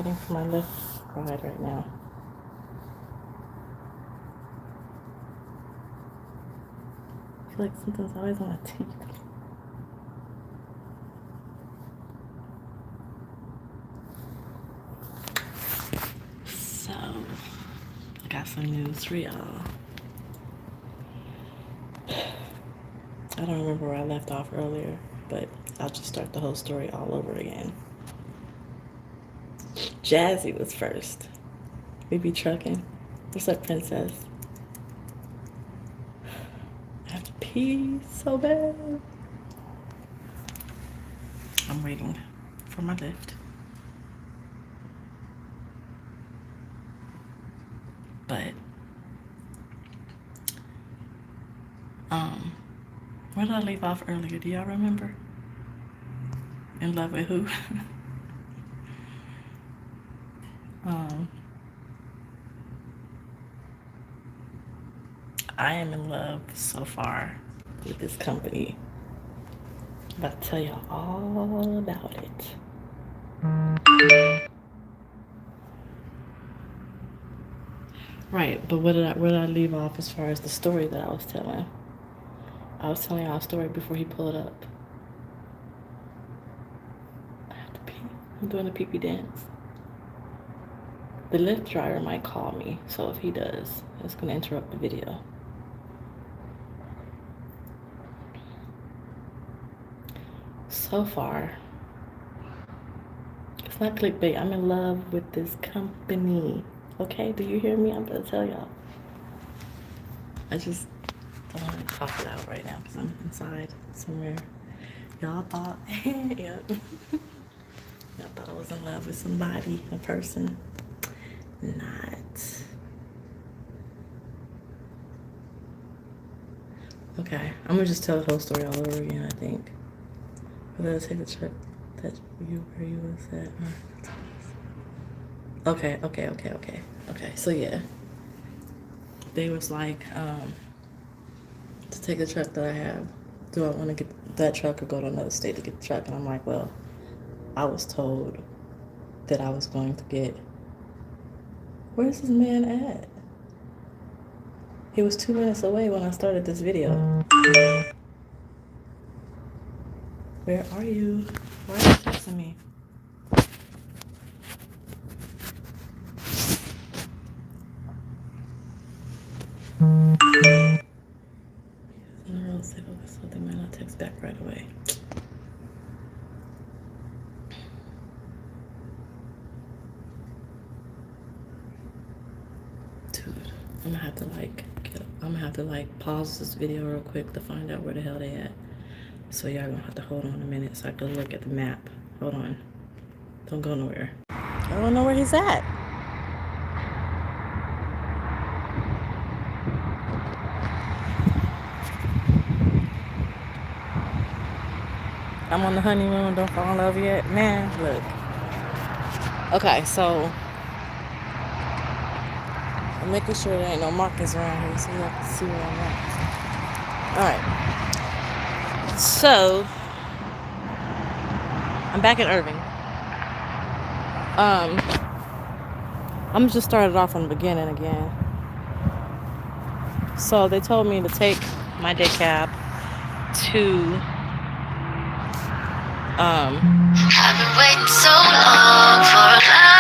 waiting for my lift ride right now. I feel like something's always on my teeth. So, I got some news for y'all. I don't remember where I left off earlier, but I'll just start the whole story all over again. Jazzy was first. We be trucking. What's up, princess? I have to pee so bad. I'm waiting for my lift. But, where did I leave off earlier? Do y'all remember? In love with who? I am in love so far with this company. I'm about to tell y'all all about it. Right, but where did I leave off as far as the story that I was telling? I was telling y'all a story before he pulled up. I have to pee. I'm doing a pee-pee dance. The Lyft driver might call me, so if he does, it's going to interrupt the video. So far, it's not clickbait. I'm in love with this company. Okay, do you hear me? I'm going to tell y'all. I just don't want to talk it out right now because I'm inside somewhere. Y'all thought, yep. Y'all thought I was in love with somebody, a person. Not. Okay, I'm gonna just tell the whole story all over again, I think. But let's take the trip that where you was at. Okay. So yeah. They was like, to take the truck that I have, do I want to get that truck or go to another state to get the truck? And I'm like, well, I was told that I was going to get, where's this man at? He was 2 minutes away when I started this video. Where are you? Why are you texting me? So they might not text back right away. Dude, I'm gonna have to pause this video real quick to find out where the hell they at. So y'all gonna have to hold on a minute so I can look at the map. Hold on. Don't go nowhere. I don't know where he's at. I'm on the honeymoon, don't fall in love yet. Man, look. Okay, so I'm making sure there ain't no markings around here so y'all can see where I'm at. Alright. So I'm back in Irving. I'm just started off from the beginning again. So they told me to take my day cab to I've been waiting so long for a love.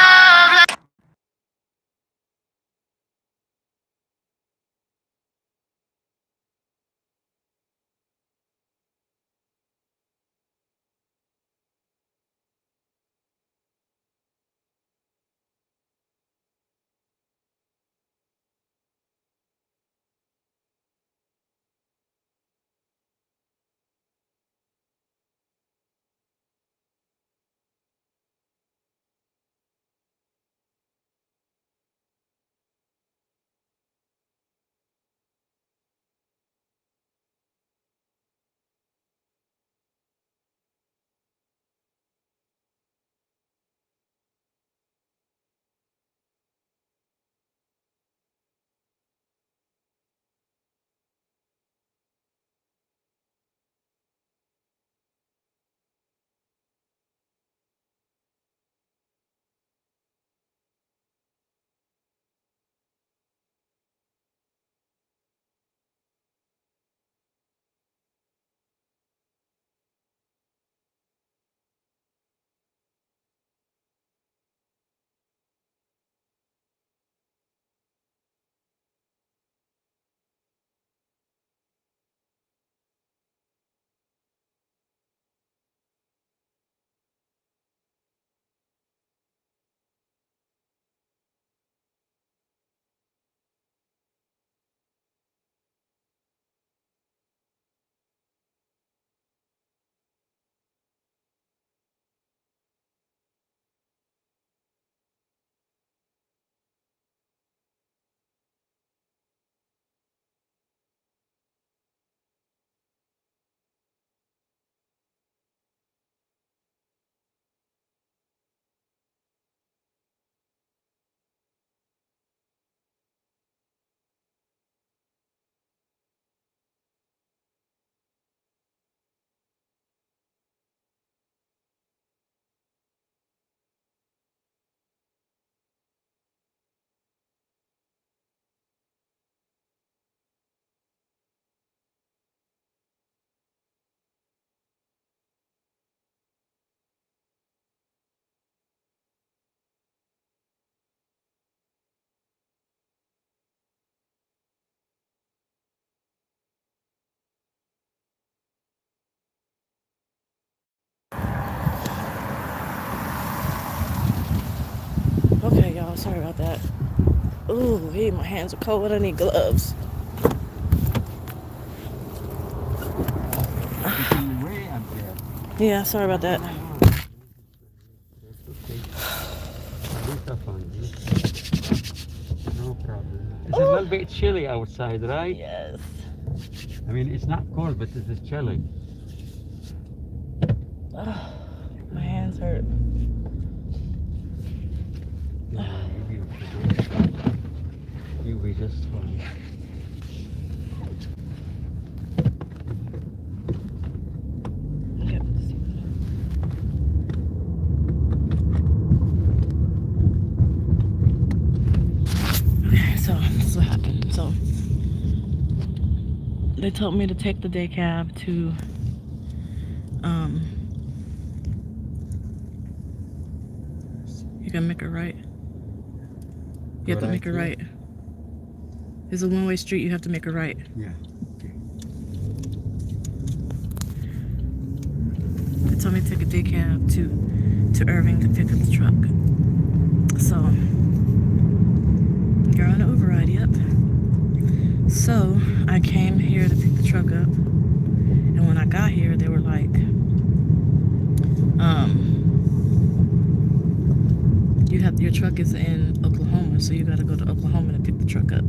Sorry about that. Ooh, hey, my hands are cold. I need gloves. It's in the way up there. Yeah, sorry about that. That's okay. These are fun. No problem. It's a little bit chilly outside, right? Yes. I mean, it's not cold, but it is chilly. Oh, my hands hurt. You'll be just fine. Yep. Okay, so this is what happened. So they told me to take the day cab to you can make it right. You have to make it right. It's a one-way street, you have to make it right. Yeah. Okay. They told me to take a day cab to Irving to pick up the truck. So you're on an override, yep. So I came here to pick the truck up, and when I got here they were like, your truck is in Oklahoma, so you gotta go to Oklahoma to pick the truck up.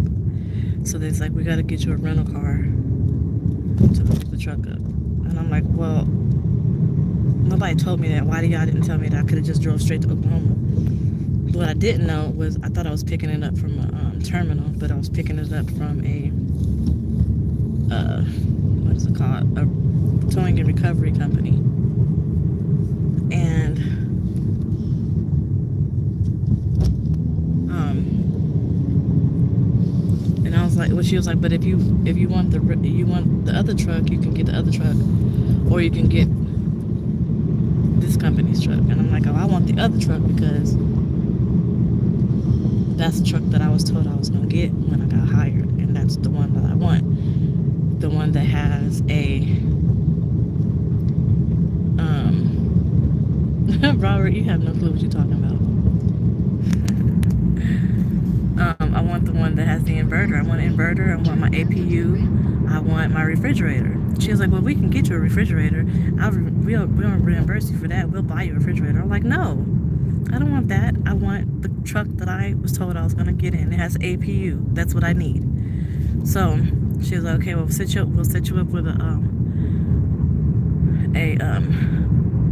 So they's like, we gotta get you a rental car to pick the truck up. And I'm like, well, nobody told me that. Why y'all didn't tell me that? I could have just drove straight to Oklahoma. But what I didn't know was I thought I was picking it up from a terminal, but I was picking it up from a what is it called? A towing and recovery company. And I was like, well, she was like, but if you want the other truck, you can get the other truck, or you can get this company's truck. And I'm like, oh, I want the other truck because that's the truck that I was told I was gonna get when I got hired, and that's the one that I want. The one that has a Robert, you have no clue what you're talking about. I want the one that has the inverter. I want an inverter. I want my APU. I want my refrigerator. She was like, well, we can get you a refrigerator. We'll reimburse you for that. We'll buy you a refrigerator. I'm like, no, I don't want that. I want the truck that I was told I was going to get in. It has APU. That's what I need. So she was like, okay, well, we'll set you up with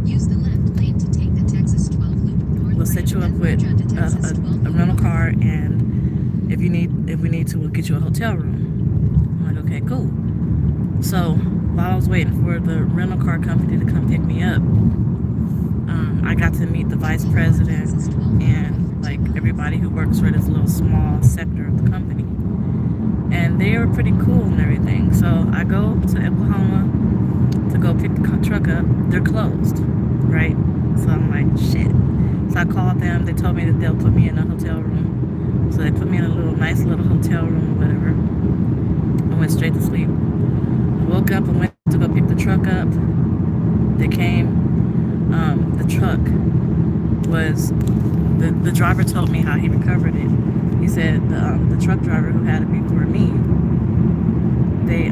use the left lane to take the Texas 12 loop north. We'll set you up with a rental car, and if we need to, we'll get you a hotel room. I'm like, okay, cool. So while I was waiting for the rental car company to come pick me up, I got to meet the vice president and like everybody who works for this little small sector of the company, and they were pretty cool and everything. So I go to Oklahoma to go pick the truck up. They're closed, right? So I'm like, shit. So I called them. They told me that they'll put me in a hotel room. So they put me in a nice little hotel room or whatever. I went straight to sleep. I woke up and went to go pick the truck up. They came. The truck was, the driver told me how he recovered it. He said the truck driver who had it before me, they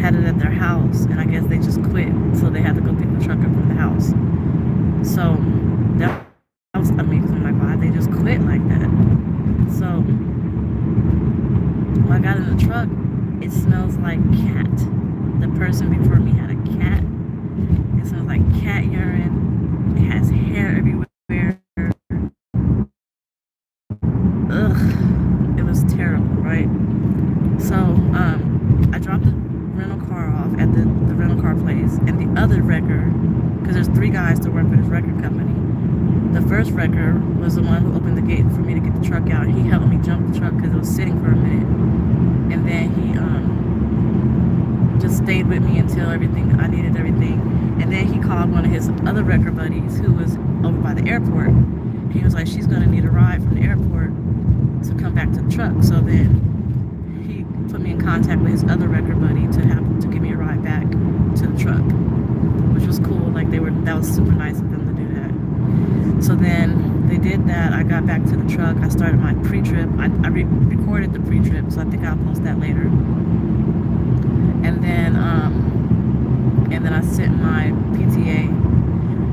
had it at their house, and I guess they just quit, so they had to go pick the truck up from the house. So that was amazing. I'm like, why they just quit like that? So when I got in the truck, it smells like cat. The person before me had a cat. It smells like cat urine. It has hair everywhere. Ugh, it was terrible, right? So I dropped the rental car off at the rental car place, and the other wrecker, because there's 3 guys that work for this wrecker company. The first wrecker was the one who opened the gate for me to get the truck out. He helped me jump the truck because it was sitting for a minute, and then he just stayed with me until I needed everything. And then he called one of his other wrecker buddies who was over by the airport. He was like, she's gonna need a ride from the airport to come back to the truck. So then he put me in contact with his other wrecker buddy to give me a ride back to the truck, which was cool. Like that was super nice of them to do that. So then they did that, I got back to the truck. I started my pre-trip. I recorded the pre-trip, so I think I'll post that later. And then I sent my PTA.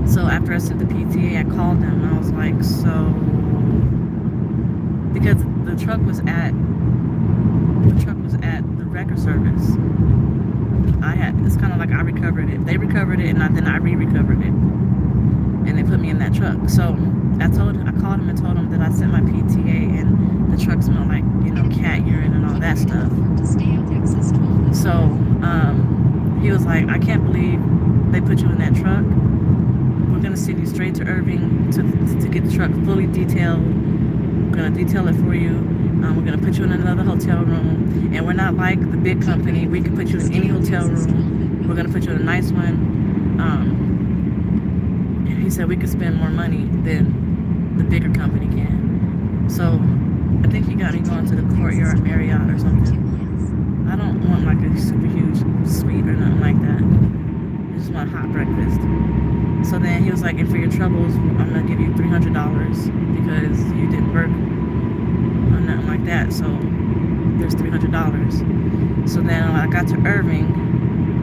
So after I sent the PTA, I called them. And I was like, so, because the truck was at the record service. It's kind of like I recovered it. They recovered it, and then I re-recovered it, and they put me in that truck. So I called him and told him that I sent my PTA, and the truck smelled like, cat urine and all that stuff. So he was like, I can't believe they put you in that truck. We're gonna send you straight to Irving to get the truck fully detailed. We're gonna detail it for you. We're gonna put you in another hotel room, and we're not like the big company. We can put you in any hotel room. We're gonna put you in a nice one. And he said we could spend more money than the bigger company can. So I think he got me going to the Courtyard Marriott or something. I don't want like a super huge suite or nothing like that. I just want hot breakfast. So then he was like, and for your troubles, I'm gonna give you $300 because you didn't work or nothing like that. So there's $300. So then when I got to Irving,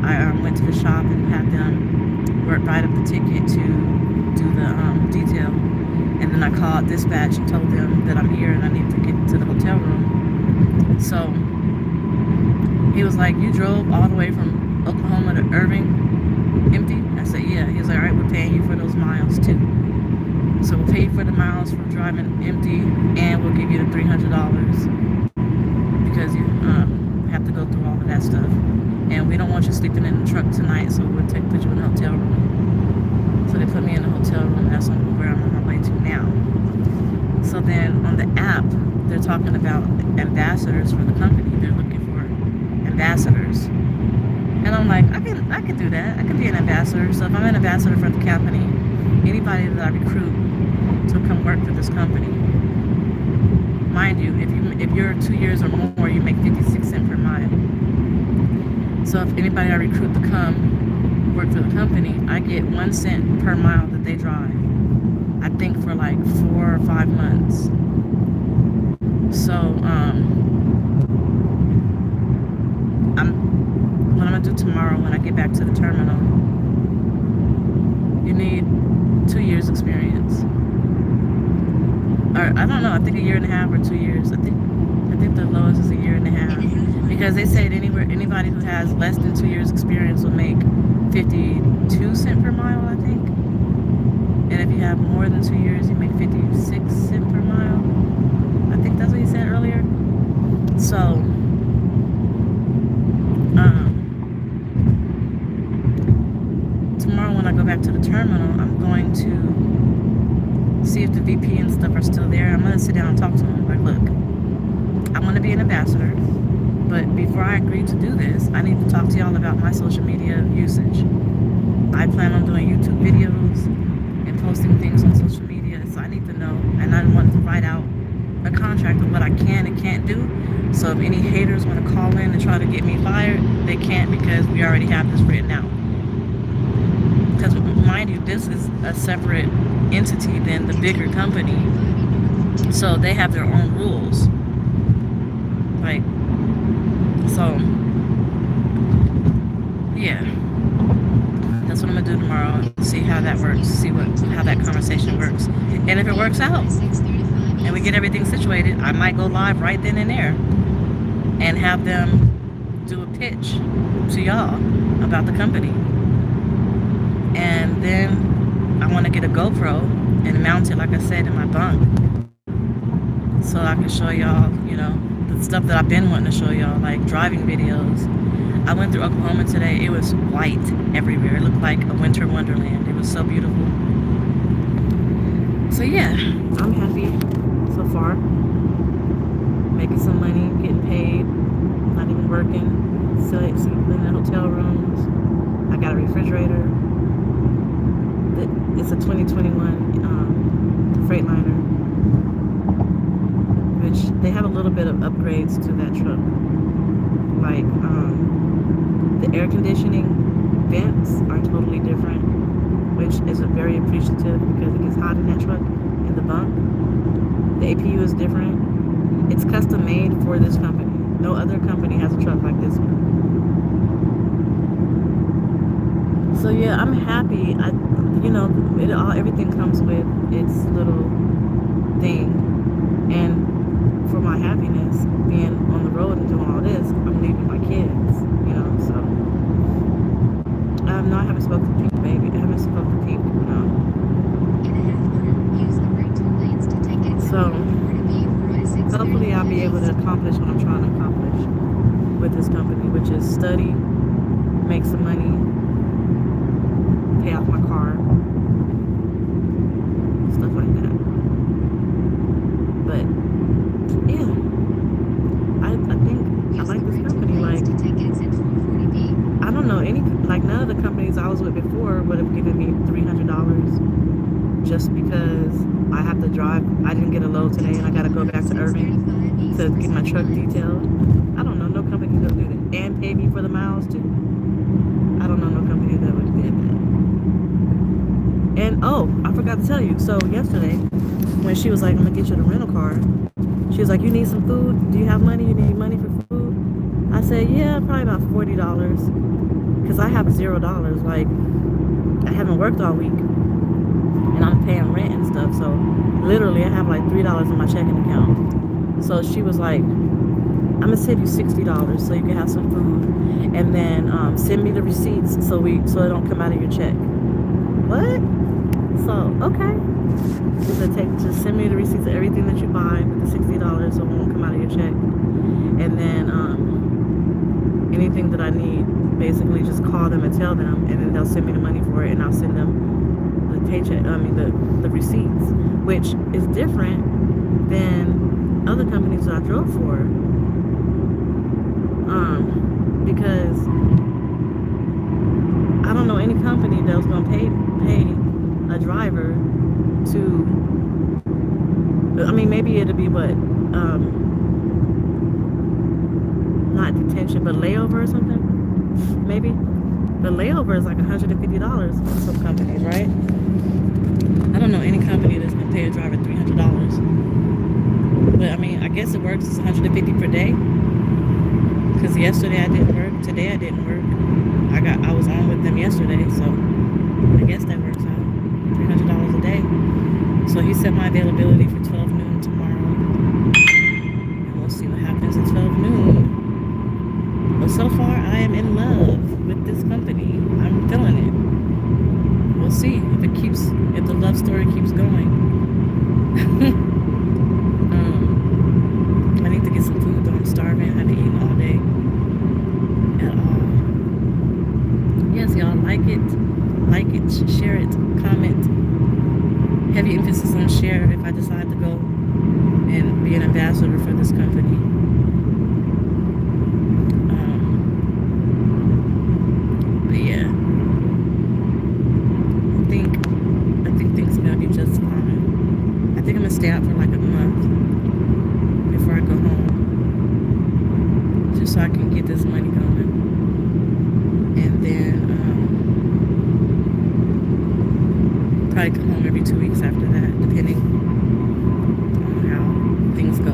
I went to the shop and had them write up the ticket to do the detail. And then I called dispatch and told them that I'm here and I need to get to the hotel room. So he was like, you drove all the way from Oklahoma to Irving empty? I said, yeah. He was like, all right, we're paying you for those miles too. So we'll pay you for the miles for driving empty, and we'll give you the $300 because you have to go through all of that stuff. And we don't want you sleeping in the truck tonight, so we'll put you in the hotel room. So they put me in the hotel room, and that's where I'm on my way to now. So then on the app, they're talking about ambassadors for the company. They're looking for ambassadors. And I'm like, I can do that. I can be an ambassador. So if I'm an ambassador for the company, anybody that I recruit to come work for this company, mind you, if you're 2 years or more, you make 56 cents per mile. So if anybody I recruit to come work for the company, I get 1 cent per mile that they drive. I think for like 4 or 5 months. So what I'm gonna do tomorrow when I get back to the terminal, you need 2 years experience. Or I don't know, I think 1.5 years or 2 years. I think the lowest is 1.5 years. Because they say that anybody who has less than 2 years experience will make 52 cents per mile, I think. And if you have more than 2 years, you make 56 cents per mile. I think that's what he said earlier. So tomorrow when I go back to the terminal, I'm going to see if the VP and stuff are still there. I'm going to sit down and talk to them. Like, look, I want to be an ambassador, but before I agree to do this, I need to talk to y'all about my social media usage. I plan on doing YouTube videos and posting things on social media, so I need to know, and I want to write out a contract of what I can and can't do. So if any haters want to call in and try to get me fired, they can't because we already have this written out. Because mind you, this is a separate entity than the bigger company. So they have their own rules. Like, so, yeah. That's what I'm going to do tomorrow. See how that works. See how that conversation works. And if it works out, and we get everything situated, I might go live right then and there and have them do a pitch to y'all about the company. And then I want to get a GoPro and mount it, like I said, in my bunk, so I can show y'all, the stuff that I've been wanting to show y'all, like driving videos. I went through Oklahoma today. It was white everywhere. It looked like a winter wonderland. It was so beautiful. So yeah, I'm happy so far. Making some money, getting paid, not even working, sleeping in the hotel rooms. I got a refrigerator. It's a 2021 Freightliner, which they have a little bit of upgrades to that truck. Like the air conditioning vents are totally different, which is very appreciative because it gets hot in that truck, and the bunk. The APU is different. It's custom made for this company. No other company has a truck like this one. So yeah, I'm happy. Everything comes with its little thing, and for my happiness, being on the road and doing all this, I'm leaving my kids. So no, I haven't spoken to Pink, baby. I haven't spoken to Pink. No. In a half mile, use the right two lanes to take exit So 440B for I-6 hopefully, I'll be able to accomplish what I'm trying to accomplish with this company, which is study, make some money, pay off my car, stuff like that. But yeah, I think I Use like the this right two company. lanes Like, to take exit 440B. I don't know none of the companies I was with before would have given me $300 just because I have to drive. I didn't get a load today, and I got to go back to Irving to get my truck detailed. I don't know no company that would do that and pay me for the miles too. I don't know no company that would do that. And oh, I forgot to tell you. So yesterday, when she was like, "I'm gonna get you the rental car," she was like, "You need some food? Do you have money? You need money for food?" I said, "Yeah, probably about $40, because I have $0. Like, I haven't worked all week, and I'm paying rent and stuff. So literally, I have like $3 in my checking account." So she was like, "I'm gonna send you $60 so you can have some food, and then send me the receipts so it don't come out of your check." What? So okay. She said, just send me the receipts of everything that you buy with the $60 so it won't come out of your check, and then anything that I need, basically just call them and tell them, and then they'll send me the money for it, and I'll send them the paycheck. The receipts, which is different than other companies that I drove for, because I don't know any company that was gonna pay a driver to. I mean, maybe it'll be what, not detention, but layover or something. Maybe the layover is like $150 for some companies, right? I don't know any company that's gonna pay a driver $300. But I mean, I guess it works. It's $150 per day. Because yesterday I didn't work. Today I didn't work. I was on with them yesterday, so I guess that works out. $300 a day. So he set my availability for 12 noon tomorrow. And we'll see what happens at 12 noon. But so far I am in love with this company. I'm feeling it. We'll see if the love story keeps going. I need to get some food though. I'm starving. I haven't eaten all day at all. Yes, y'all, like it, share it, comment. Heavy emphasis on share if I decide to go and be an ambassador for this company. But yeah, I think things are gonna be just fine. I think I'm gonna stay out for like a month before I go home, just so I can get this money going, and then probably come home every 2 weeks after that, depending on how things go.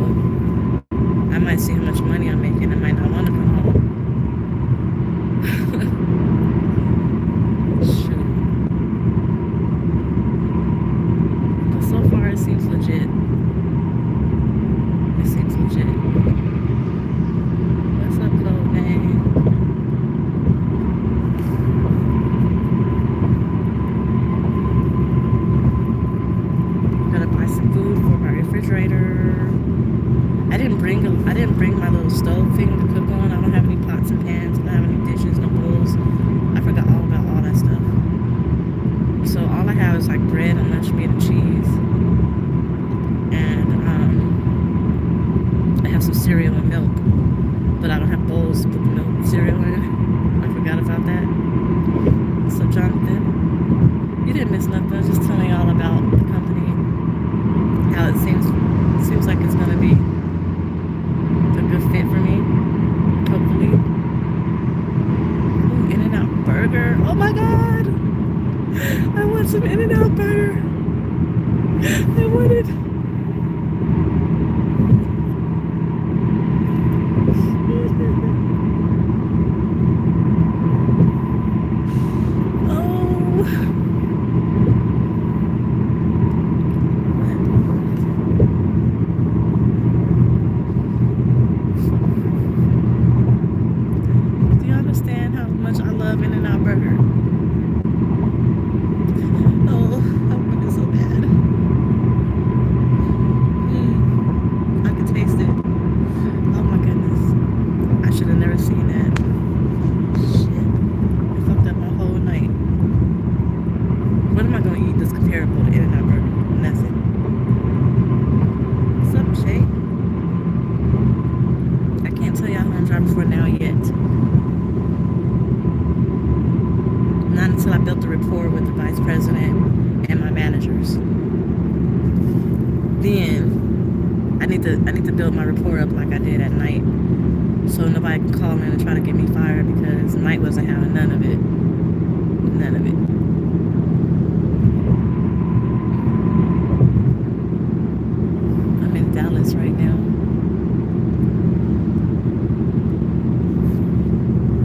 I might see how much money I'm making. I might not want to come home. Shoot. But so far it seems legit. It seems legit. What's up, clothing? Gotta buy some food for my refrigerator. I didn't bring my little stove thing to cook on. I don't have any pots and pans. I don't have any dishes, no bowls. I forgot all about all that stuff. So all I have is like bread and lunch meat and cheese. And I have some cereal and milk. But I don't have bowls to put the milk and cereal in. I forgot about that. So Jonathan, you didn't miss nothing. I was just telling you all about the company. How it seems like it's gonna be a good fit for me, hopefully. Ooh, In-N-Out burger. Oh my god! I want some In-N-Out burger. I wanted. Oh. Do you understand how much I love In-N-Out Burger? Oh, I want it so bad. I can taste it. Oh my goodness. I should have never seen that. Shit. I fucked up my whole night. What am I going to eat that's comparable to In-N-Out Burger? And that's it. What's up, Shay? I can't tell y'all who I'm driving for now yet. Not until I built the rapport with the vice president and my managers. Then I need to build my rapport up like I did at night, so nobody can call in and try to get me fired, because night wasn't having none of it. None of it. I'm in Dallas right now.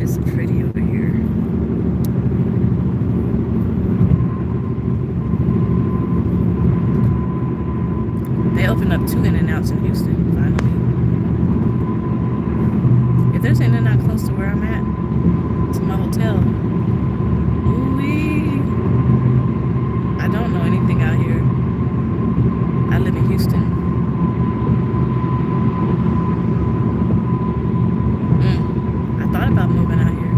It's pretty over here. They opened up 2 In-N-Outs in Houston, finally. If there's an In-N-Out close to where I'm at, to my hotel, ooh-wee. I don't know anything out here. I live in Houston. I thought about moving out here.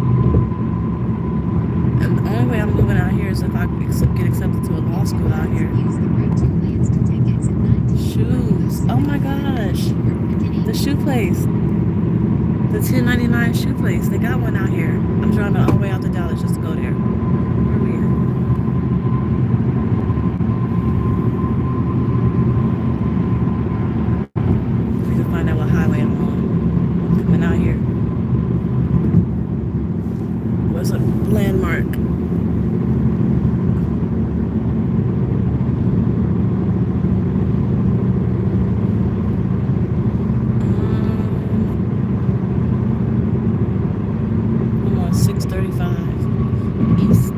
And the only way I'm moving out here is if I get accepted to a law school out here. Use the right two lanes to take exit 19. Shoes. Oh my gosh. The shoe place. The $10.99 shoe place. They got one out here. I'm driving all the way out to Dallas just to go there. Where are we at? We can find out what highway I'm on. I'm coming out here. What's a landmark? I'm on 635 East.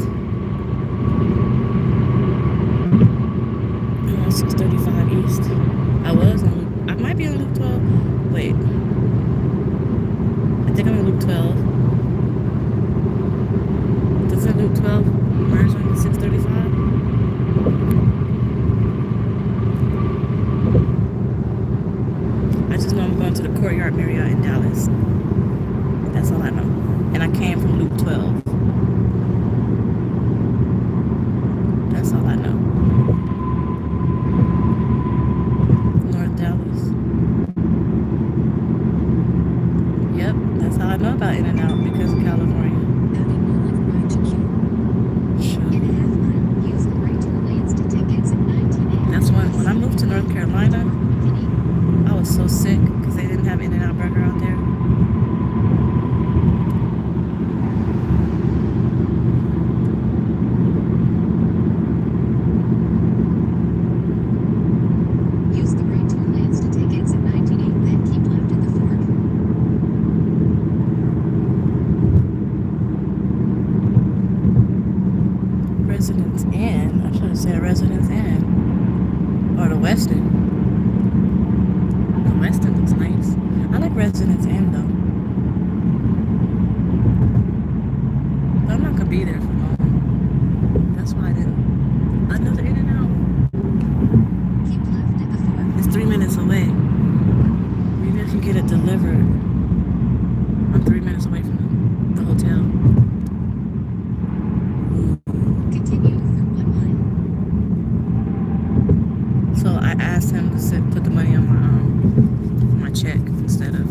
I'm on 635 East. I might be on Loop 12. Wait. I think I'm on Loop 12. Doesn't Loop 12 merge on 635? I just know I'm going to the Courtyard Marriott in Dallas. That's all I know. And I came from Loop 12. That's all I know. North Dallas. Yep, that's how I know about In-N-Out, because of California. Shoot. Use the right two lanes to take exit 19A. That's when I moved to North Carolina, I was so sick because they didn't have In-N-Out Burger out there. Use the right two lanes to take exit 19A, then keep left at the fork. Residence Inn. I should have said Residence Inn. Or the Westin. The Westin looks nice. I like Residence Inn though. But I'm not gonna be there for long. That's why I didn't. Another In-N-Out. Keep left at the fork. It's 3 minutes away. Maybe I can get it delivered. I'm 3 minutes away from the hotel. Continue for 1 mile. So I asked him to put the money on my check instead of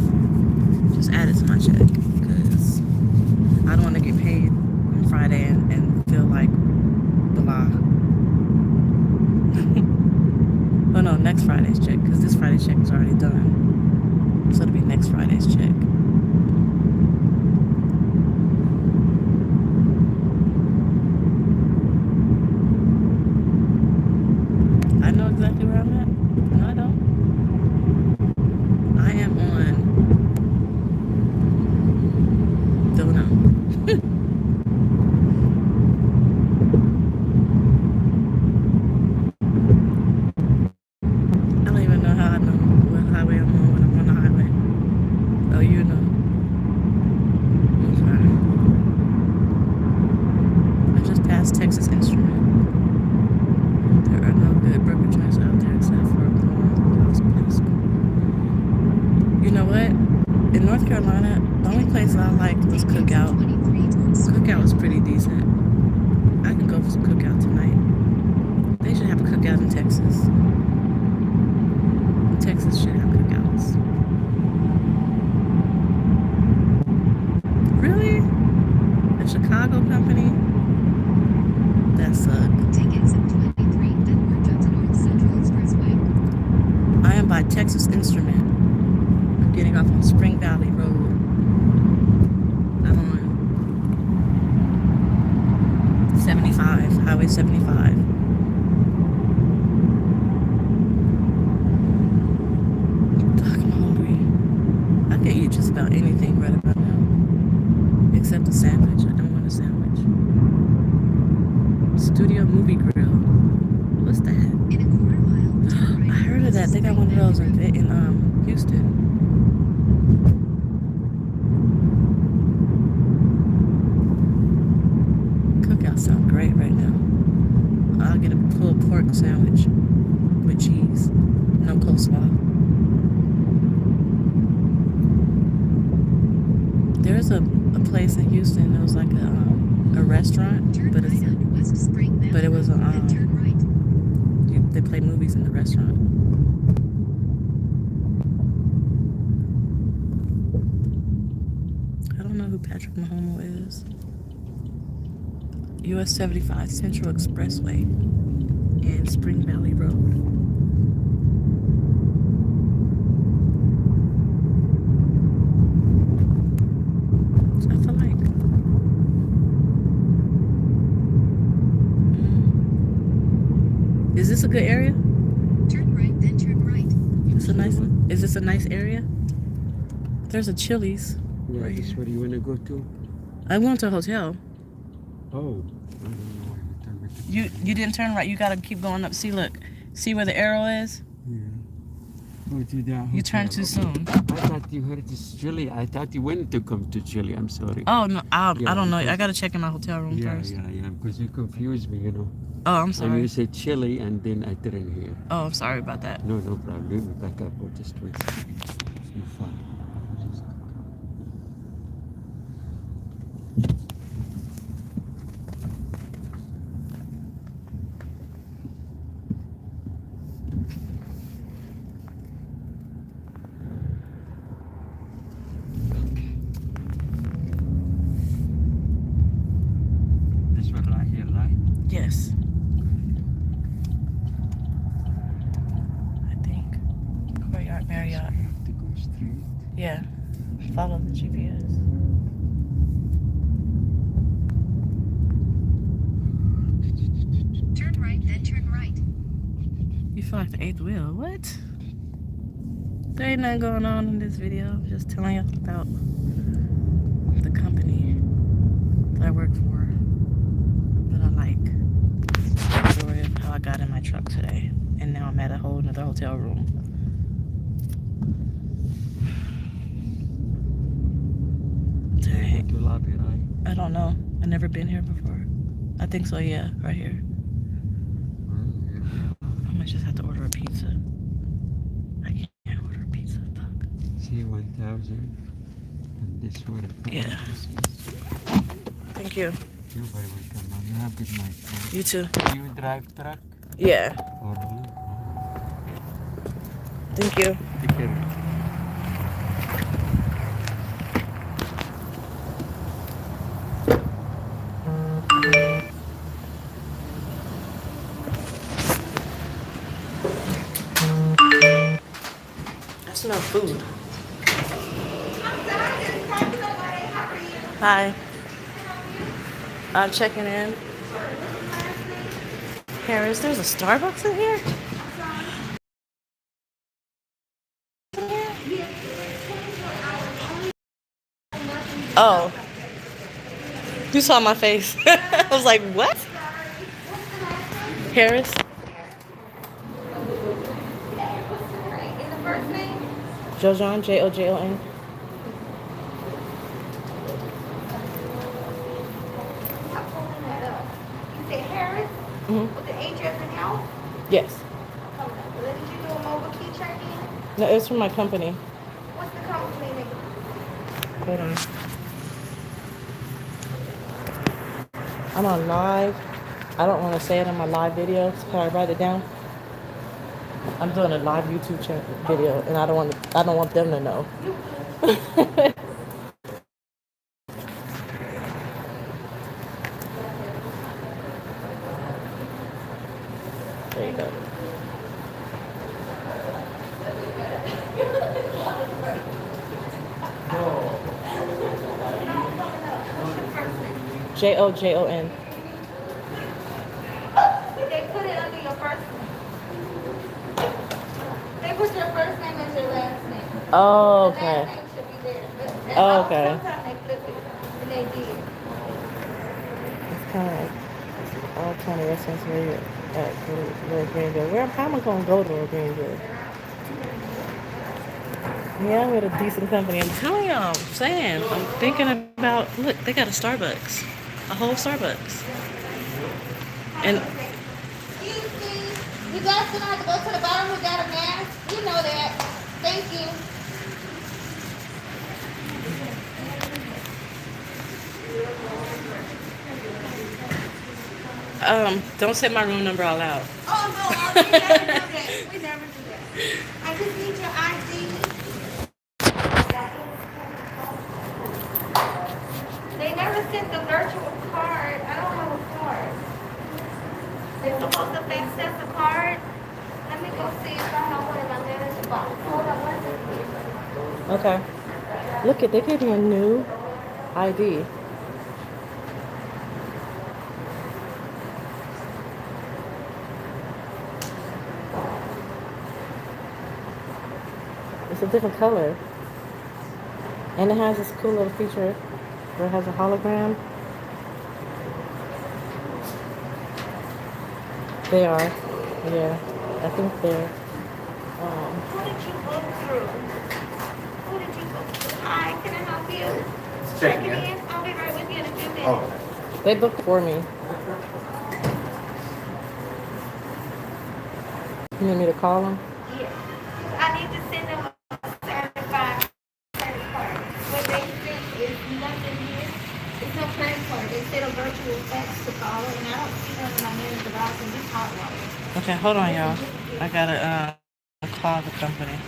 just add it to my check, because I don't want to get paid on Friday and feel like blah. Oh no, next Friday's check, because this Friday's check is already done. So it'll be next Friday's check. I know exactly Texas. Texas should have cookouts. Really? A Chicago company? That sucks. Take exit 23, Denver to North Central Expressway. I am by Texas Instrument. I'm getting off on Spring Valley Road. I'm on 75, Highway 75. Fuck, I'm hungry. I can eat just about anything right about now. Except a sandwich. I don't want a sandwich. Studio Movie Grill. What's that? In a quarter mile, turn right. I heard of that. They got one of those in Houston. Cookout sound great right now. I'll get a pulled pork sandwich with cheese, no coleslaw. There's a place in Houston that was like a restaurant, Turn but right it's on West Spring Valley but it was a Road, then turn right. they play movies in the restaurant. I don't know who Patrick Mahomes is. US 75 Central Expressway and Spring Valley Road. I feel like is this a good area? Turn right, then turn right. It's a nice. Is this a nice area? There's a Chili's. Yeah, Right this here. where you wanna go to? I went to a hotel. Oh, I don't know why you tell me to You go. you didn't turn right. You gotta keep going up. See, look. See where the arrow is? Yeah. Go to that You turned too hotel. soon. I thought you heard this Chile. I thought you went to come to Chile. I'm sorry. Oh no, I Yeah, don't know. I because- gotta check in my hotel room yeah, first. yeah, because you confused me, you know. Oh, I'm And sorry. you said Chile, and then I didn't hear. Oh, I'm sorry about that. No, no problem. Let me back up. Or just wait. No fun. This one right here, right? Yes. I think. Courtyard Marriott. I have to go straight. Yeah. Follow the GPS. Turn right, then turn right. You feel like the eighth wheel. What? There ain't nothing going on in this video. I'm just telling you about the company that I work for that I like. The story of how I got in my truck today. And now I'm at a whole another hotel room. Dang. To lobby, right? I don't know. I've never been here before. I think so, yeah. Right here. I might just have to order a pizza. I can't order a pizza. Fuck. C1000. And this one. Yeah. Thank you. You're very welcome. Now you have good night. You too. Do you drive truck Yeah. or no? Thank you. Take care. I smell food. Hi. I'm checking in. Harris, there's a Starbucks in here? Oh. You saw my face. I was like, what? Harris? Jojon, Jojon. You say Harris Mm-hmm. with the address and house? Yes. Did you do a mobile key check-in? No, it's from my company. What's the company name? Hold on. I'm on live. I don't want to say it on my live video. So can I write it down? I'm doing a live YouTube video, and I don't want them to know. There you go. Jon. They put it under your first name. They put your first name as your last name. Oh, The okay. last name should be there. But Oh, okay. sometimes they flip it, and they did. It's kind of like all kind of restaurants where you're at Little Greenville. How am I going to go to Little Greenville? Yeah, I'm with a decent company. I'm telling y'all, I'm saying, I'm thinking about, look, they got a Starbucks. A whole Starbucks. And Excuse me. You guys gonna have to go to the bottom without a mask. You know that. Thank you. don't say my room number out loud. Oh no, we never do that. We never do that. I just need your ID. They never sent the virtual card. I don't have a card. They're supposed to fax us a card. Let me go see if I have one in my manager box. Hold on one second. Okay. Look at, they gave me a new ID. It's a different color. And it has this cool little feature where it has a hologram. They are. Yeah. I think they're. Who did you book through? Who did you book through? Hi, can I help you? Check it in. I'll be right with you in a few minutes. Oh, They booked for me. You need me to call them? Yes. I need to send them a certified credit card. What they sent is nothing here. It's no credit card. They sent a virtual fax to call it, and I don't see none of my manager box in this hot water. Okay, hold on, y'all. I gotta call the company.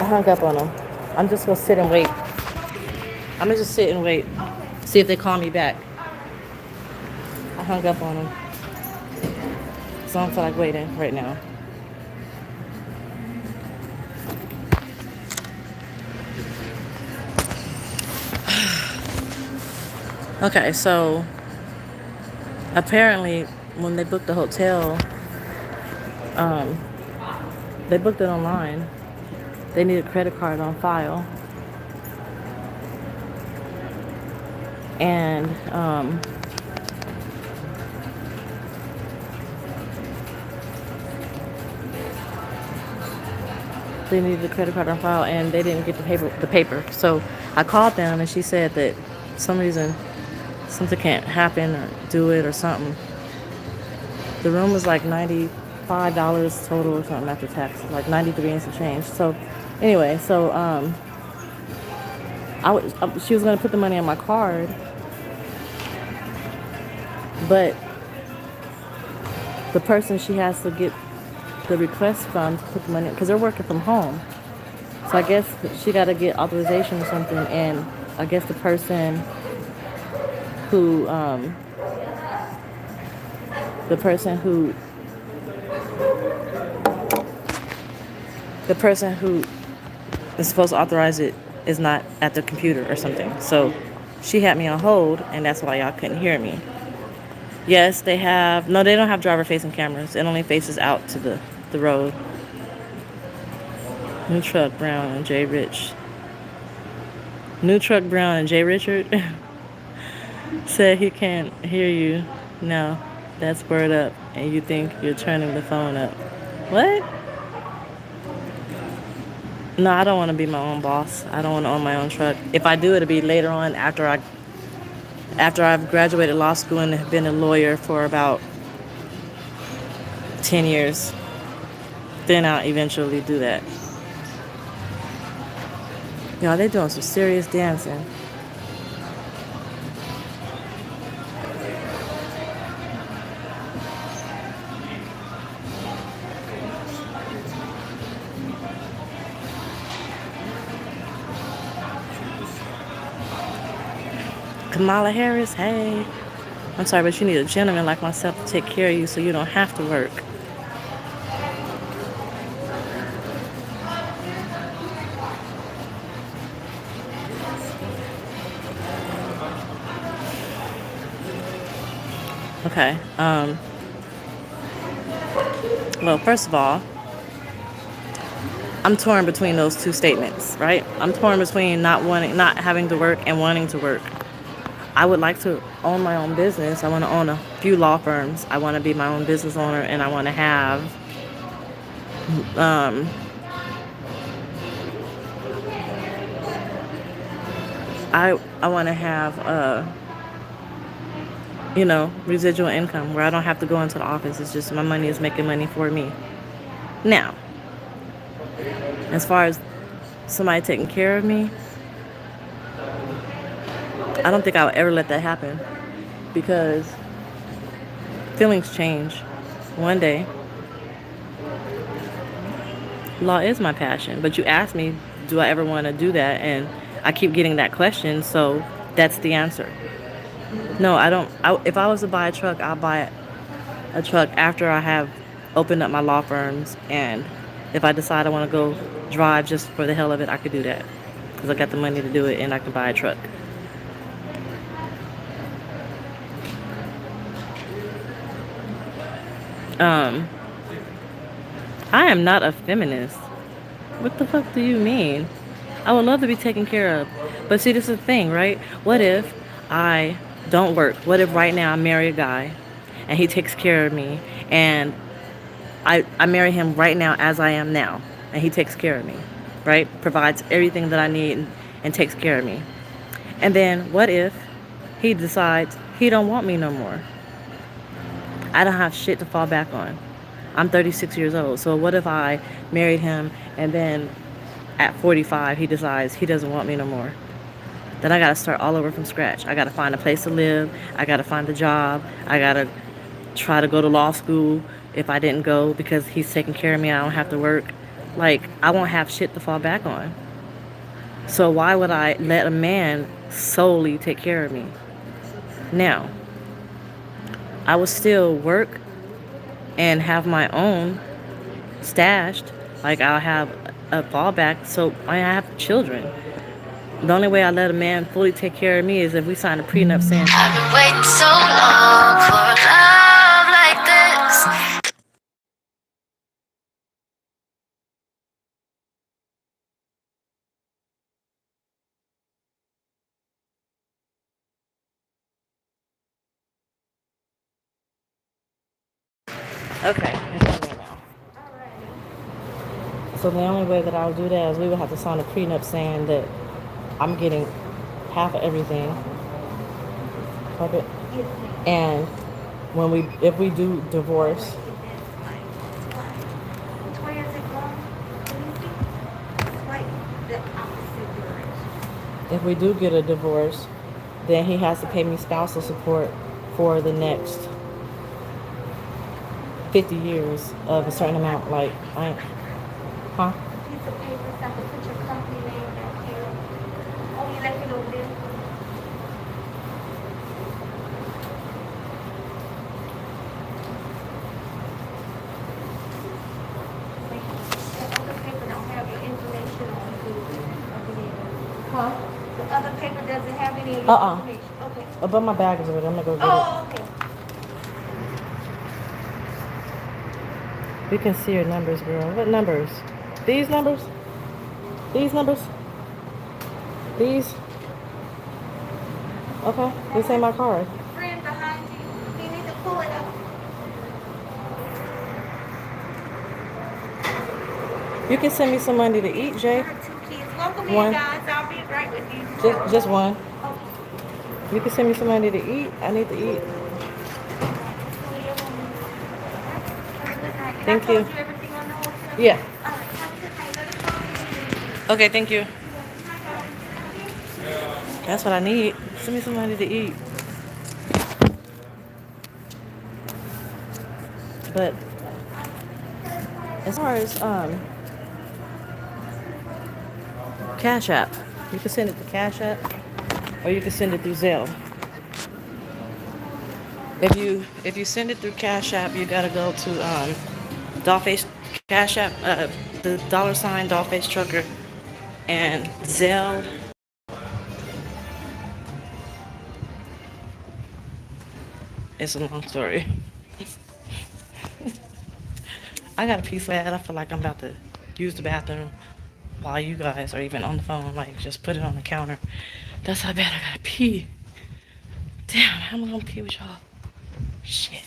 hung up on them. I'm just gonna sit and wait. I'm gonna just sit and wait. See if they call me back. I hung up on them. So I don't feel like waiting right now. Okay, so apparently when they booked the hotel, they booked it online. They need a credit card on file. And they needed a credit card on file, and they didn't get the paper. So I called them, and she said that for some reason something can't happen or do it or something. The room was like $95 total or something after tax, like 93 and some change. So anyway, so she was gonna put the money on my card, but the person she has to get the request from to put the money, because they're working from home. So I guess she got to get authorization or something, and I guess the person who is supposed to authorize it is not at the computer or something. So she had me on hold, and that's why y'all couldn't hear me. Yes, they don't have driver facing cameras. It only faces out to the road. New Truck Brown and J Rich. New Truck Brown and J Richard said he can't hear you. No, that's word up, and you think you're turning the phone up. What? No, I don't want to be my own boss. I don't want to own my own truck. If I do, it'll be later on after I've graduated law school and have been a lawyer for about 10 years. Then I'll eventually do that. Y'all, they're doing some serious dancing. Kamala Harris, hey. I'm sorry, but you need a gentleman like myself to take care of you so you don't have to work. Okay. Well, first of all, I'm torn between those two statements, right? I'm torn between not having to work and wanting to work. I would like to own my own business. I want to own a few law firms. I want to be my own business owner, and I want to have I want to have residual income where I don't have to go into the office. It's just my money is making money for me. Now, as far as somebody taking care of me, I don't think I'll ever let that happen, because feelings change. One day, law is my passion, but you asked me, do I ever want to do that? And I keep getting that question, so that's the answer. No, I don't. If I was to buy a truck, I'll buy a truck after I have opened up my law firms, and if I decide I want to go drive just for the hell of it, I could do that, because I got the money to do it, and I can buy a truck. I am not a feminist. What the fuck do you mean? I would love to be taken care of. But see, this is the thing, right? What if I don't work? What if right now I marry a guy and he takes care of me, and I marry him right now as I am now, and he takes care of me, right? Provides everything that I need and takes care of me. And then what if he decides he don't want me no more? I don't have shit to fall back on. I'm 36 years old. So what if I married him and then at 45 he decides he doesn't want me no more? Then I got to start all over from scratch. I got to find a place to live. I got to find a job. I got to try to go to law school if I didn't go, because he's taking care of me. I don't have to work. like I won't have shit to fall back on. So why would I let a man solely take care of me? Now, I would still work and have my own stashed. Like I'll have a fallback so I have children. The only way I let a man fully take care of me is if we sign a prenup saying I've been waiting so long for a love like this. okay, it's on there now. So the only way that I would do that is we would have to sign a prenup saying that I'm getting half of everything. Okay. And if we do divorce, Which way is it going? Let me see. It's like the opposite direction. if we do get a divorce, then he has to pay me spousal support for the next 50 years of a certain amount. Like, huh? Piece of paper, so I can put your company name back here. Oh, you left it over there? The other paper don't have your information on it, over there. Huh? The other paper doesn't have any of your information. Okay. But my bag is ready. I'm gonna go get it. Oh, okay. You can see your numbers, girl. What numbers? These numbers? These numbers? These? Okay. This ain't my card. Friend behind you. You need to pull it up. You can send me some money to eat, I Jay. have 2 kids. Welcome One. in, guys. I'll be right with you. Just one. Okay. You can send me some money to eat. I need to eat. Thank you. Yeah. Okay, thank you. That's what I need. Send me some money to eat. But as far as Cash App, you can send it to Cash App or you can send it through Zelle. If you send it through Cash App, you gotta go to DollFace Cash App, the $ DollFace Trucker, and Zelle. It's a long story. I got a piece of that. I feel like I'm about to use the bathroom while you guys are even on the phone. Like, just put it on the counter. That's how bad I gotta pee. Damn, how am I gonna pee with y'all? Shit.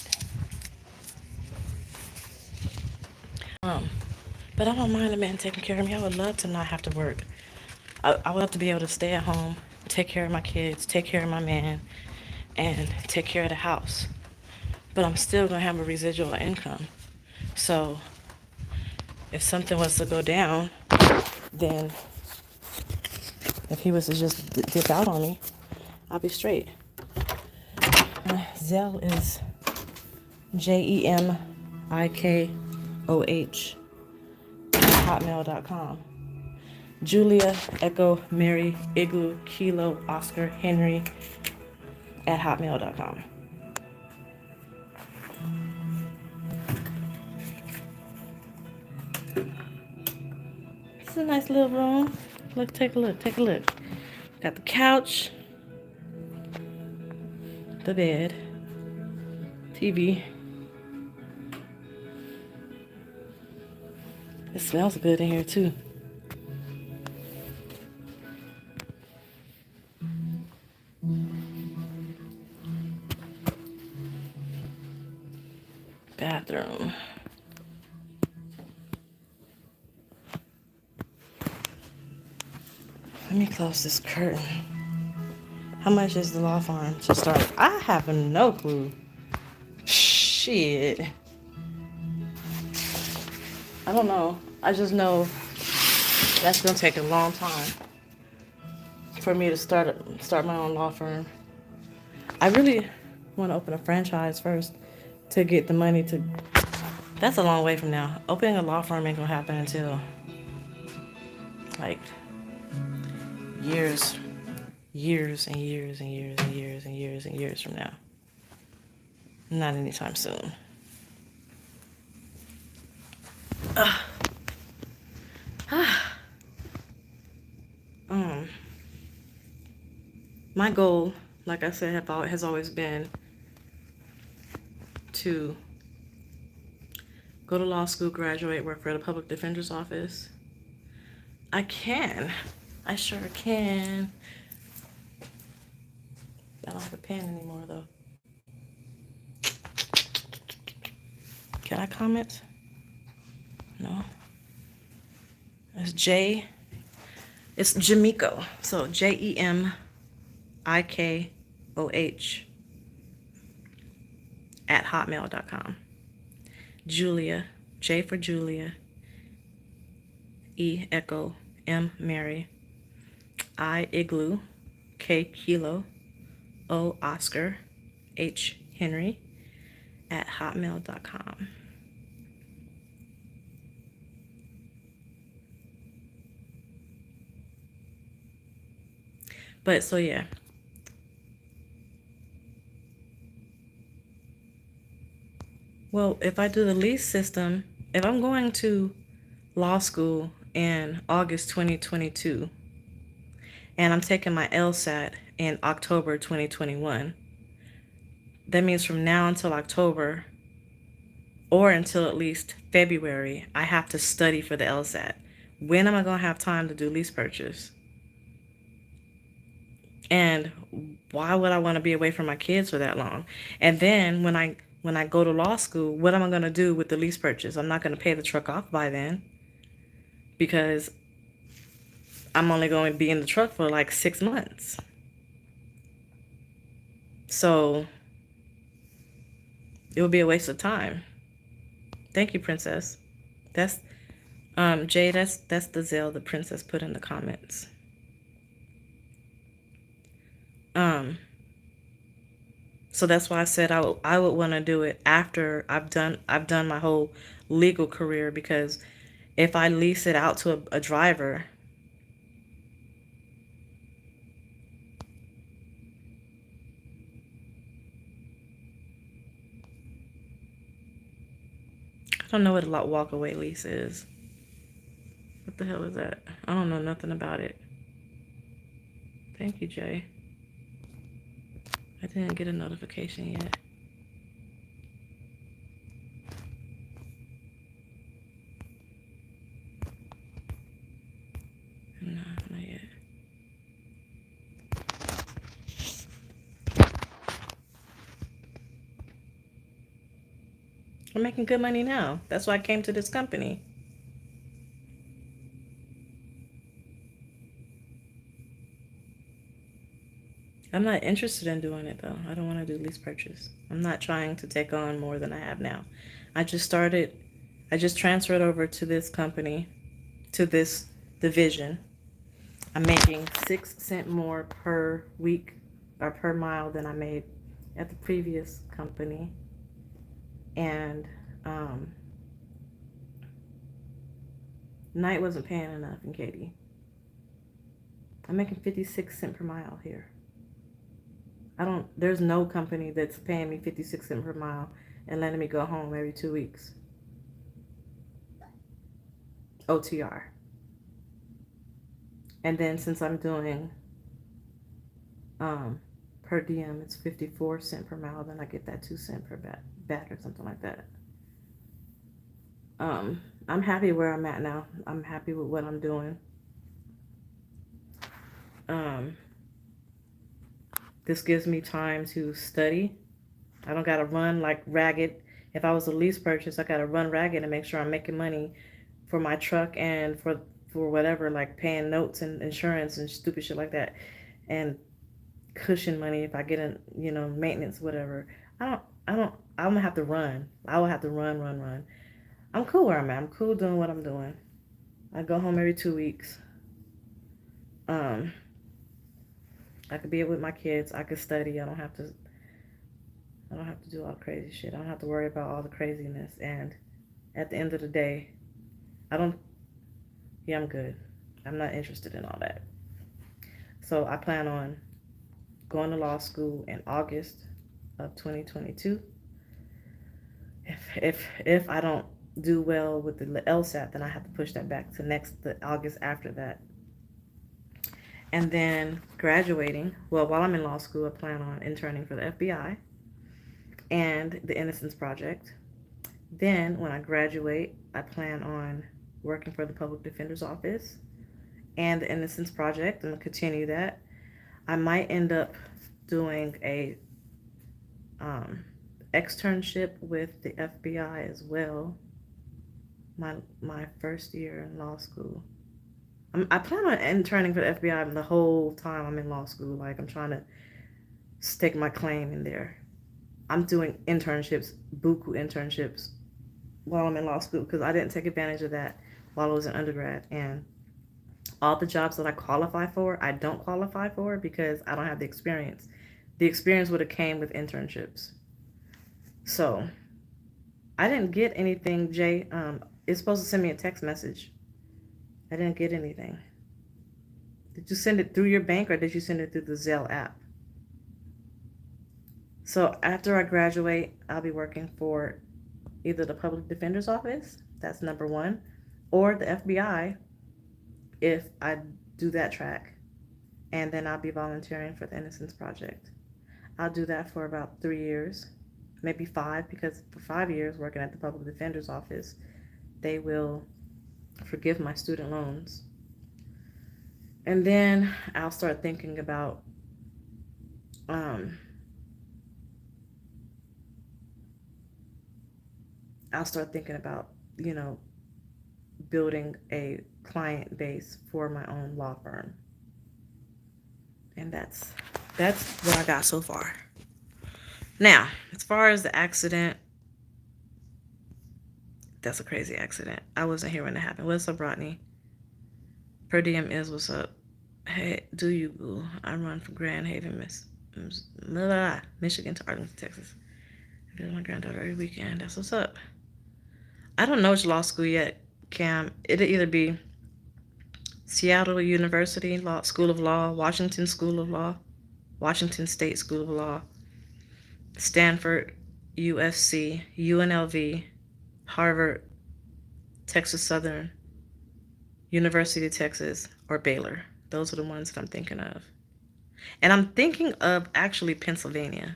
But I don't mind a man taking care of me. I would love to not have to work. I would love to be able to stay at home, take care of my kids, take care of my man, and take care of the house. But I'm still gonna have a residual income. So if something was to go down, then if he was to just dip out on me, I'll be straight. My Zelle is JEMIKOH@hotmail.com. Julia Echo Mary Igloo Kilo Oscar Henry @hotmail.com. It's a nice little room. Look, take a look, take a look. Got the couch, the bed, TV. It smells good in here too. Bathroom. Let me close this curtain. How much is the law firm to start? I have no clue. Shit. I don't know. I just know that's gonna take a long time for me to start my own law firm. I really want to open a franchise first to get the money to. That's a long way from now. Opening a law firm ain't gonna happen until like years and years and years and years and years and years and years from now. Not anytime soon. My goal, like I said, has always been to go to law school, graduate, work for the public defender's office. I sure can. I don't have a pen anymore though. Can I comment? No. It's it's Jamiko. So JEMIKOH @hotmail.com. Julia, J for Julia, E Echo, M Mary, I Igloo, K Kilo, O Oscar, H Henry @hotmail.com. But so yeah. Well, if I do the lease system, if I'm going to law school in August 2022 and I'm taking my LSAT in October 2021, that means from now until October or until at least February, I have to study for the LSAT. When am I going to have time to do lease purchase? And why would I want to be away from my kids for that long? And then when I go to law school, what am I going to do with the lease purchase? I'm not going to pay the truck off by then because I'm only going to be in the truck for like 6 months. So it would be a waste of time. Thank you, Princess. That's Jay, that's the Zelle the Princess put in the comments. So that's why I said I would want to do it after I've done my whole legal career, because if I lease it out to a driver, I don't know what a walk away lease is. What the hell is that? I don't know nothing about it. Thank you, Jay. I didn't get a notification yet. No, not yet. I'm making good money now. That's why I came to this company. I'm not interested in doing it though. I don't want to do lease purchase. I'm not trying to take on more than I have now. I just transferred over to this company, to this division. I'm making 6 cents more per week or per mile than I made at the previous company. And Knight wasn't paying enough in Katy. I'm making 56 cents per mile here. There's no company that's paying me 56 cents per mile and letting me go home every 2 weeks. OTR. And then since I'm doing per diem, it's 54 cents per mile, then I get that 2 cents per bat or something like that. I'm happy where I'm at now. I'm happy with what I'm doing. This gives me time to study. I don't gotta run like ragged. If I was a lease purchase, I gotta run ragged and make sure I'm making money for my truck and for whatever, like paying notes and insurance and stupid shit like that, and cushion money if I get in, maintenance, whatever. I'm gonna have to run. I will have to run. I'm cool where I'm at. I'm cool doing what I'm doing. I go home every 2 weeks. I could be with my kids. I could study. I don't have to do all the crazy shit. I don't have to worry about all the craziness. And at the end of the day, I'm good. I'm not interested in all that. So I plan on going to law school in August of 2022. If I don't do well with the LSAT, then I have to push that back to the August after that. And then graduating, well, while I'm in law school, I plan on interning for the FBI and the Innocence Project. Then when I graduate, I plan on working for the Public Defender's Office and the Innocence Project and continue that. I might end up doing a externship with the FBI as well. My first year in law school. I plan on interning for the FBI the whole time I'm in law school. Like, I'm trying to stake my claim in there. I'm doing internships, buku internships, while I'm in law school because I didn't take advantage of that while I was in undergrad. And all the jobs that I qualify for, I don't qualify for because I don't have the experience. The experience would have came with internships. So I didn't get anything, Jay. It's supposed to send me a text message. I didn't get anything. Did you send it through your bank or did you send it through the Zelle app? So after I graduate, I'll be working for either the Public Defender's Office, that's number one, or the FBI if I do that track. And then I'll be volunteering for the Innocence Project. I'll do that for about 3 years, maybe 5, because for 5 years working at the Public Defender's Office, they will forgive my student loans. And then I'll start thinking about building a client base for my own law firm. And that's what I got so far. Now, as far as the accident, that's a crazy accident. I wasn't here when it happened. What's up, Rodney? Per diem is what's up. Hey, do you, boo? I run from Grand Haven, Michigan to Arlington, Texas. I visit my granddaughter every weekend. That's what's up. I don't know which law school yet, Cam. It'll either be Seattle University School of Law, Washington School of Law, Washington State School of Law, Stanford, USC, UNLV, Harvard, Texas Southern, University of Texas, or Baylor. Those are the ones that I'm thinking of. And I'm thinking of actually Pennsylvania,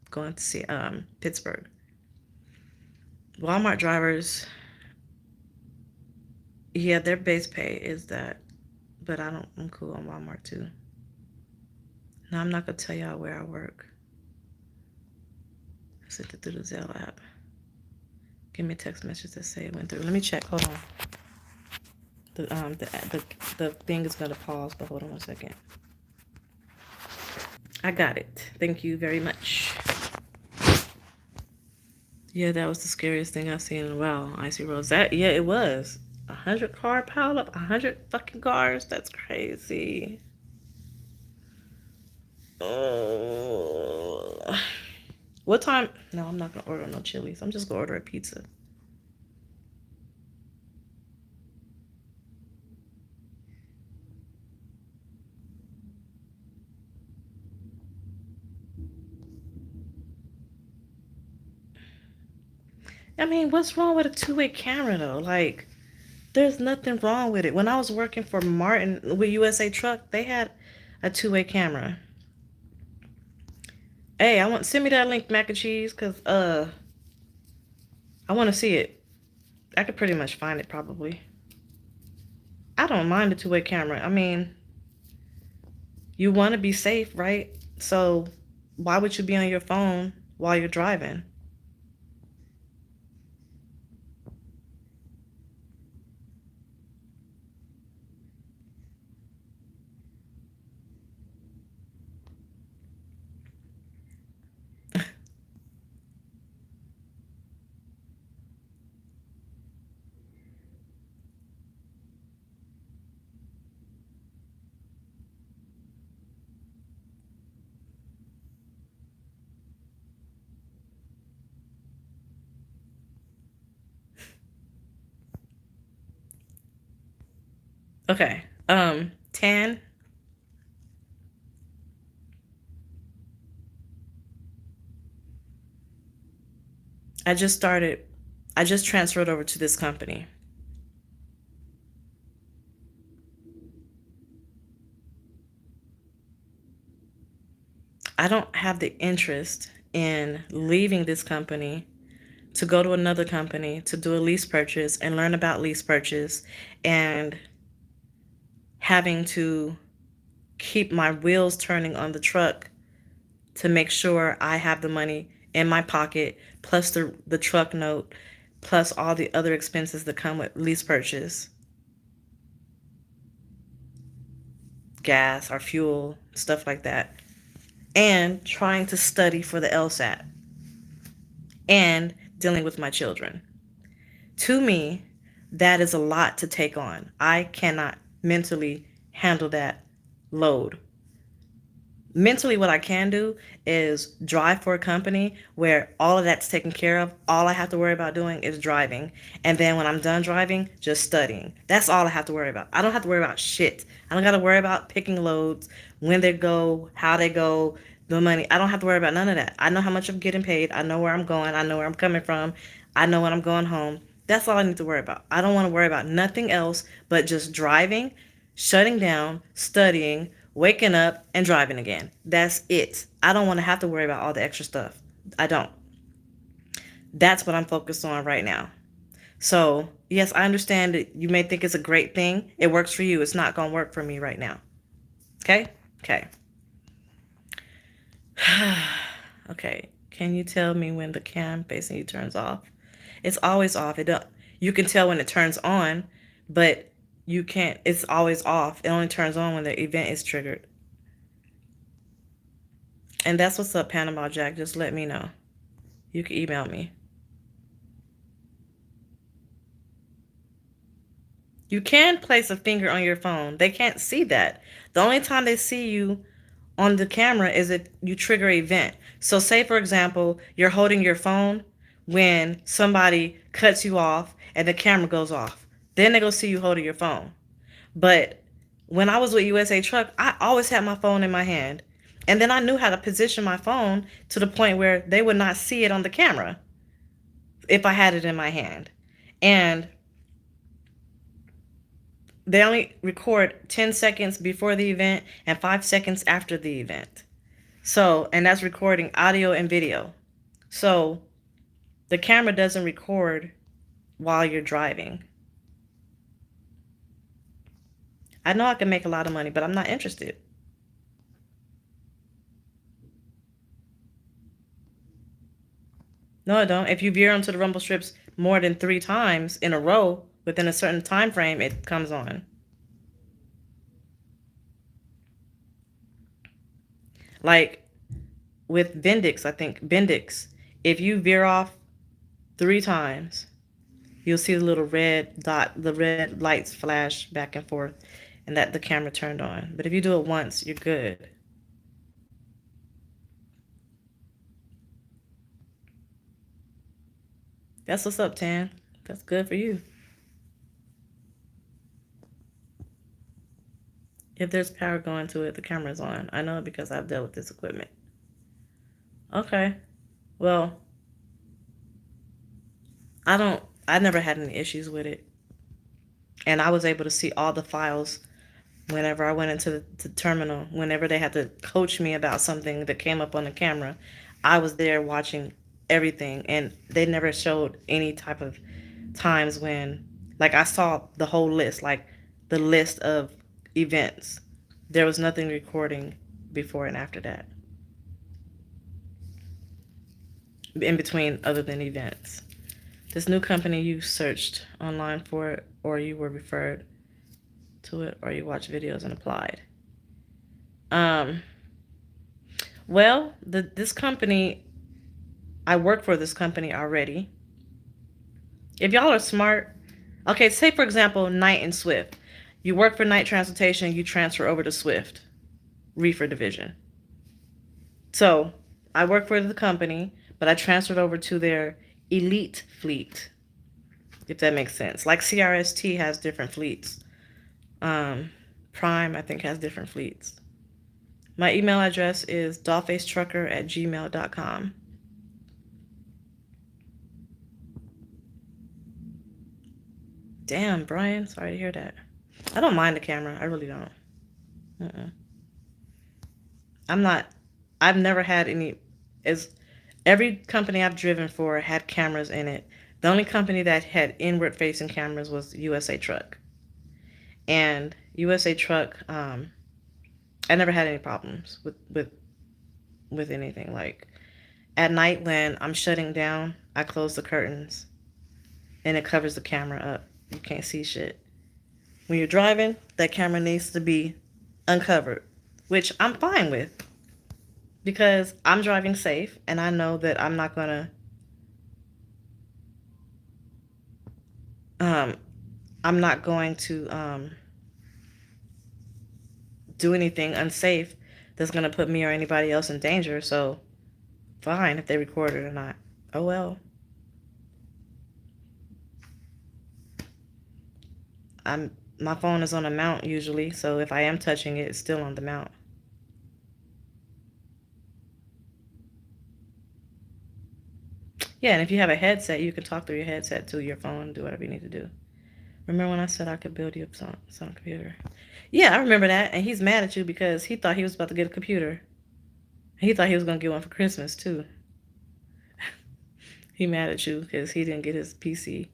going to see Pittsburgh. Walmart drivers, yeah, their base pay is that, but I'm cool on Walmart too. Now, I'm not going to tell y'all where I work. I sent it through the Zelle app. Give me a text message that say it went through. Let me check. Hold on. The thing is going to pause, but hold on 1 second. I got it. Thank you very much. Yeah, that was the scariest thing I've seen in a while. Icy roads. Yeah, it was. 100 car pile up. 100 fucking cars. That's crazy. Oh. What time? No, I'm not gonna order no Chili's. I'm just gonna order a pizza. I mean, what's wrong with a two-way camera though? Like, there's nothing wrong with it. When I was working for Martin with USA Truck, they had a two-way camera. Hey, send me that link, mac and cheese, cause I want to see it. I could pretty much find it probably. I don't mind the two-way camera. I mean, you want to be safe, right? So why would you be on your phone while you're driving? Okay, Tan. I just transferred over to this company. I don't have the interest in leaving this company to go to another company to do a lease purchase and learn about lease purchase and having to keep my wheels turning on the truck to make sure I have the money in my pocket, plus the truck note, plus all the other expenses that come with lease purchase, gas or fuel, stuff like that, and trying to study for the LSAT and dealing with my children. To me, that is a lot to take on. I cannot mentally handle that load. Mentally, what I can do is drive for a company where all of that's taken care of. All I have to worry about doing is driving. And then when I'm done driving, just studying. That's all I have to worry about. I don't have to worry about shit. I don't got to worry about picking loads, when they go, how they go, the money. I don't have to worry about none of that. I know how much I'm getting paid. I know where I'm going. I know where I'm coming from. I know when I'm going home. That's all I need to worry about. I don't want to worry about nothing else but just driving, shutting down, studying, waking up, and driving again. That's it. I don't want to have to worry about all the extra stuff. I don't. That's what I'm focused on right now. So, yes, I understand that you may think it's a great thing. It works for you. It's not going to work for me right now. Okay? Okay. Okay. Can you tell me when the cam facing you turns off? It's always off. You can tell when it turns on, but you can't. It's always off. It only turns on when the event is triggered. And that's what's up, Panama Jack. Just let me know. You can email me. You can place a finger on your phone. They can't see that. The only time they see you on the camera is if you trigger an event. So say, for example, you're holding your phone when somebody cuts you off and the camera goes off. Then they go see you holding your phone. But when I was with USA Truck, I always had my phone in my hand. And then I knew how to position my phone to the point where they would not see it on the camera if I had it in my hand. And they only record 10 seconds before the event and 5 seconds after the event. So, and that's recording audio and video. So the camera doesn't record while you're driving. I know I can make a lot of money, but I'm not interested. No, I don't. If you veer onto the rumble strips more than 3 times in a row within a certain time frame, it comes on. Like with Bendix, I think Bendix, if you veer off 3 times, you'll see the little red dot, the red lights flash back and forth, and that the camera turned on. But if you do it once, you're good. That's what's up, Tan. That's good for you. If there's power going to it, the camera's on. I know it because I've dealt with this equipment. Okay. Well, I never had any issues with it. And I was able to see all the files whenever I went into the terminal. Whenever they had to coach me about something that came up on the camera, I was there watching everything. And they never showed any type of times when, like, I saw the whole list, like the list of events. There was nothing recording before and after that. In between other than events. This new company, you searched online for it, or you were referred to it, or you watched videos and applied. Well, this company, I work for this company already. If y'all are smart, okay, say for example, Knight and Swift. You work for Knight Transportation, you transfer over to Swift, reefer division. So I work for the company, but I transferred over to their elite fleet, if that makes sense. Like CRST has different fleets. Prime, I think, has different fleets. My email address is dollfacetrucker@gmail.com. Damn, Brian. Sorry to hear that. I don't mind the camera. I really don't. I've never had any, every company I've driven for had cameras in it. The only company that had inward facing cameras was USA Truck. And USA Truck, I never had any problems with anything. Like at night when I'm shutting down, I close the curtains and it covers the camera up. You can't see shit. When you're driving, that camera needs to be uncovered, which I'm fine with because I'm driving safe and I know that I'm not gonna do anything unsafe that's gonna put me or anybody else in danger. So fine if they record it or not. Oh well. My phone is on a mount usually, so if I am touching it, it's still on the mount. Yeah, and if you have a headset, you can talk through your headset to your phone, do whatever you need to do. Remember when I said I could build you up some computer? Yeah, I remember that. And he's mad at you because he thought he was about to get a computer. He thought he was going to get one for Christmas, too. He mad at you because he didn't get his PC.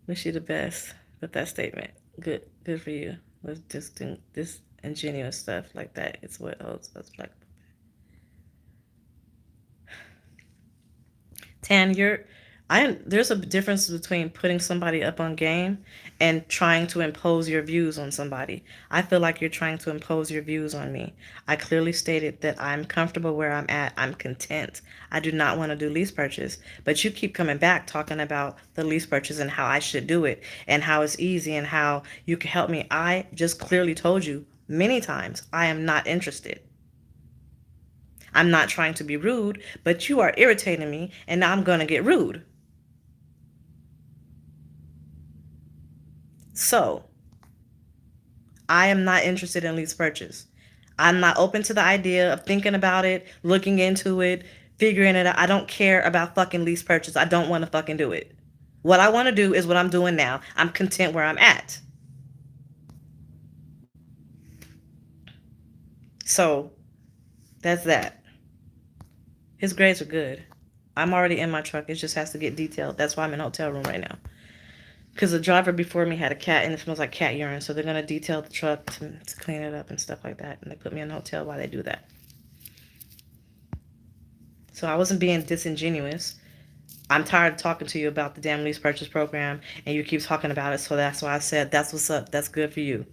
Wish you the best with that statement. Good for you. With just this ingenuous stuff like that. It's what holds us black. Tan, there's a difference between putting somebody up on game and trying to impose your views on somebody. I feel like you're trying to impose your views on me. I clearly stated that I'm comfortable where I'm at. I'm content. I do not want to do lease purchase, but you keep coming back talking about the lease purchase and how I should do it and how it's easy and how you can help me. I just clearly told you many times I am not interested. I'm not trying to be rude, but you are irritating me and now I'm going to get rude. So, I am not interested in lease purchase. I'm not open to the idea of thinking about it, looking into it, figuring it out. I don't care about fucking lease purchase. I don't want to fucking do it. What I want to do is what I'm doing now. I'm content where I'm at. So, that's that. His grades are good. I'm already in my truck. It just has to get detailed. That's why I'm in a hotel room right now. Because the driver before me had a cat and it smells like cat urine. So they're going to detail the truck to clean it up and stuff like that. And they put me in a hotel while they do that. So I wasn't being disingenuous. I'm tired of talking to you about the damn lease purchase program. And you keep talking about it. So that's why I said, that's what's up. That's good for you.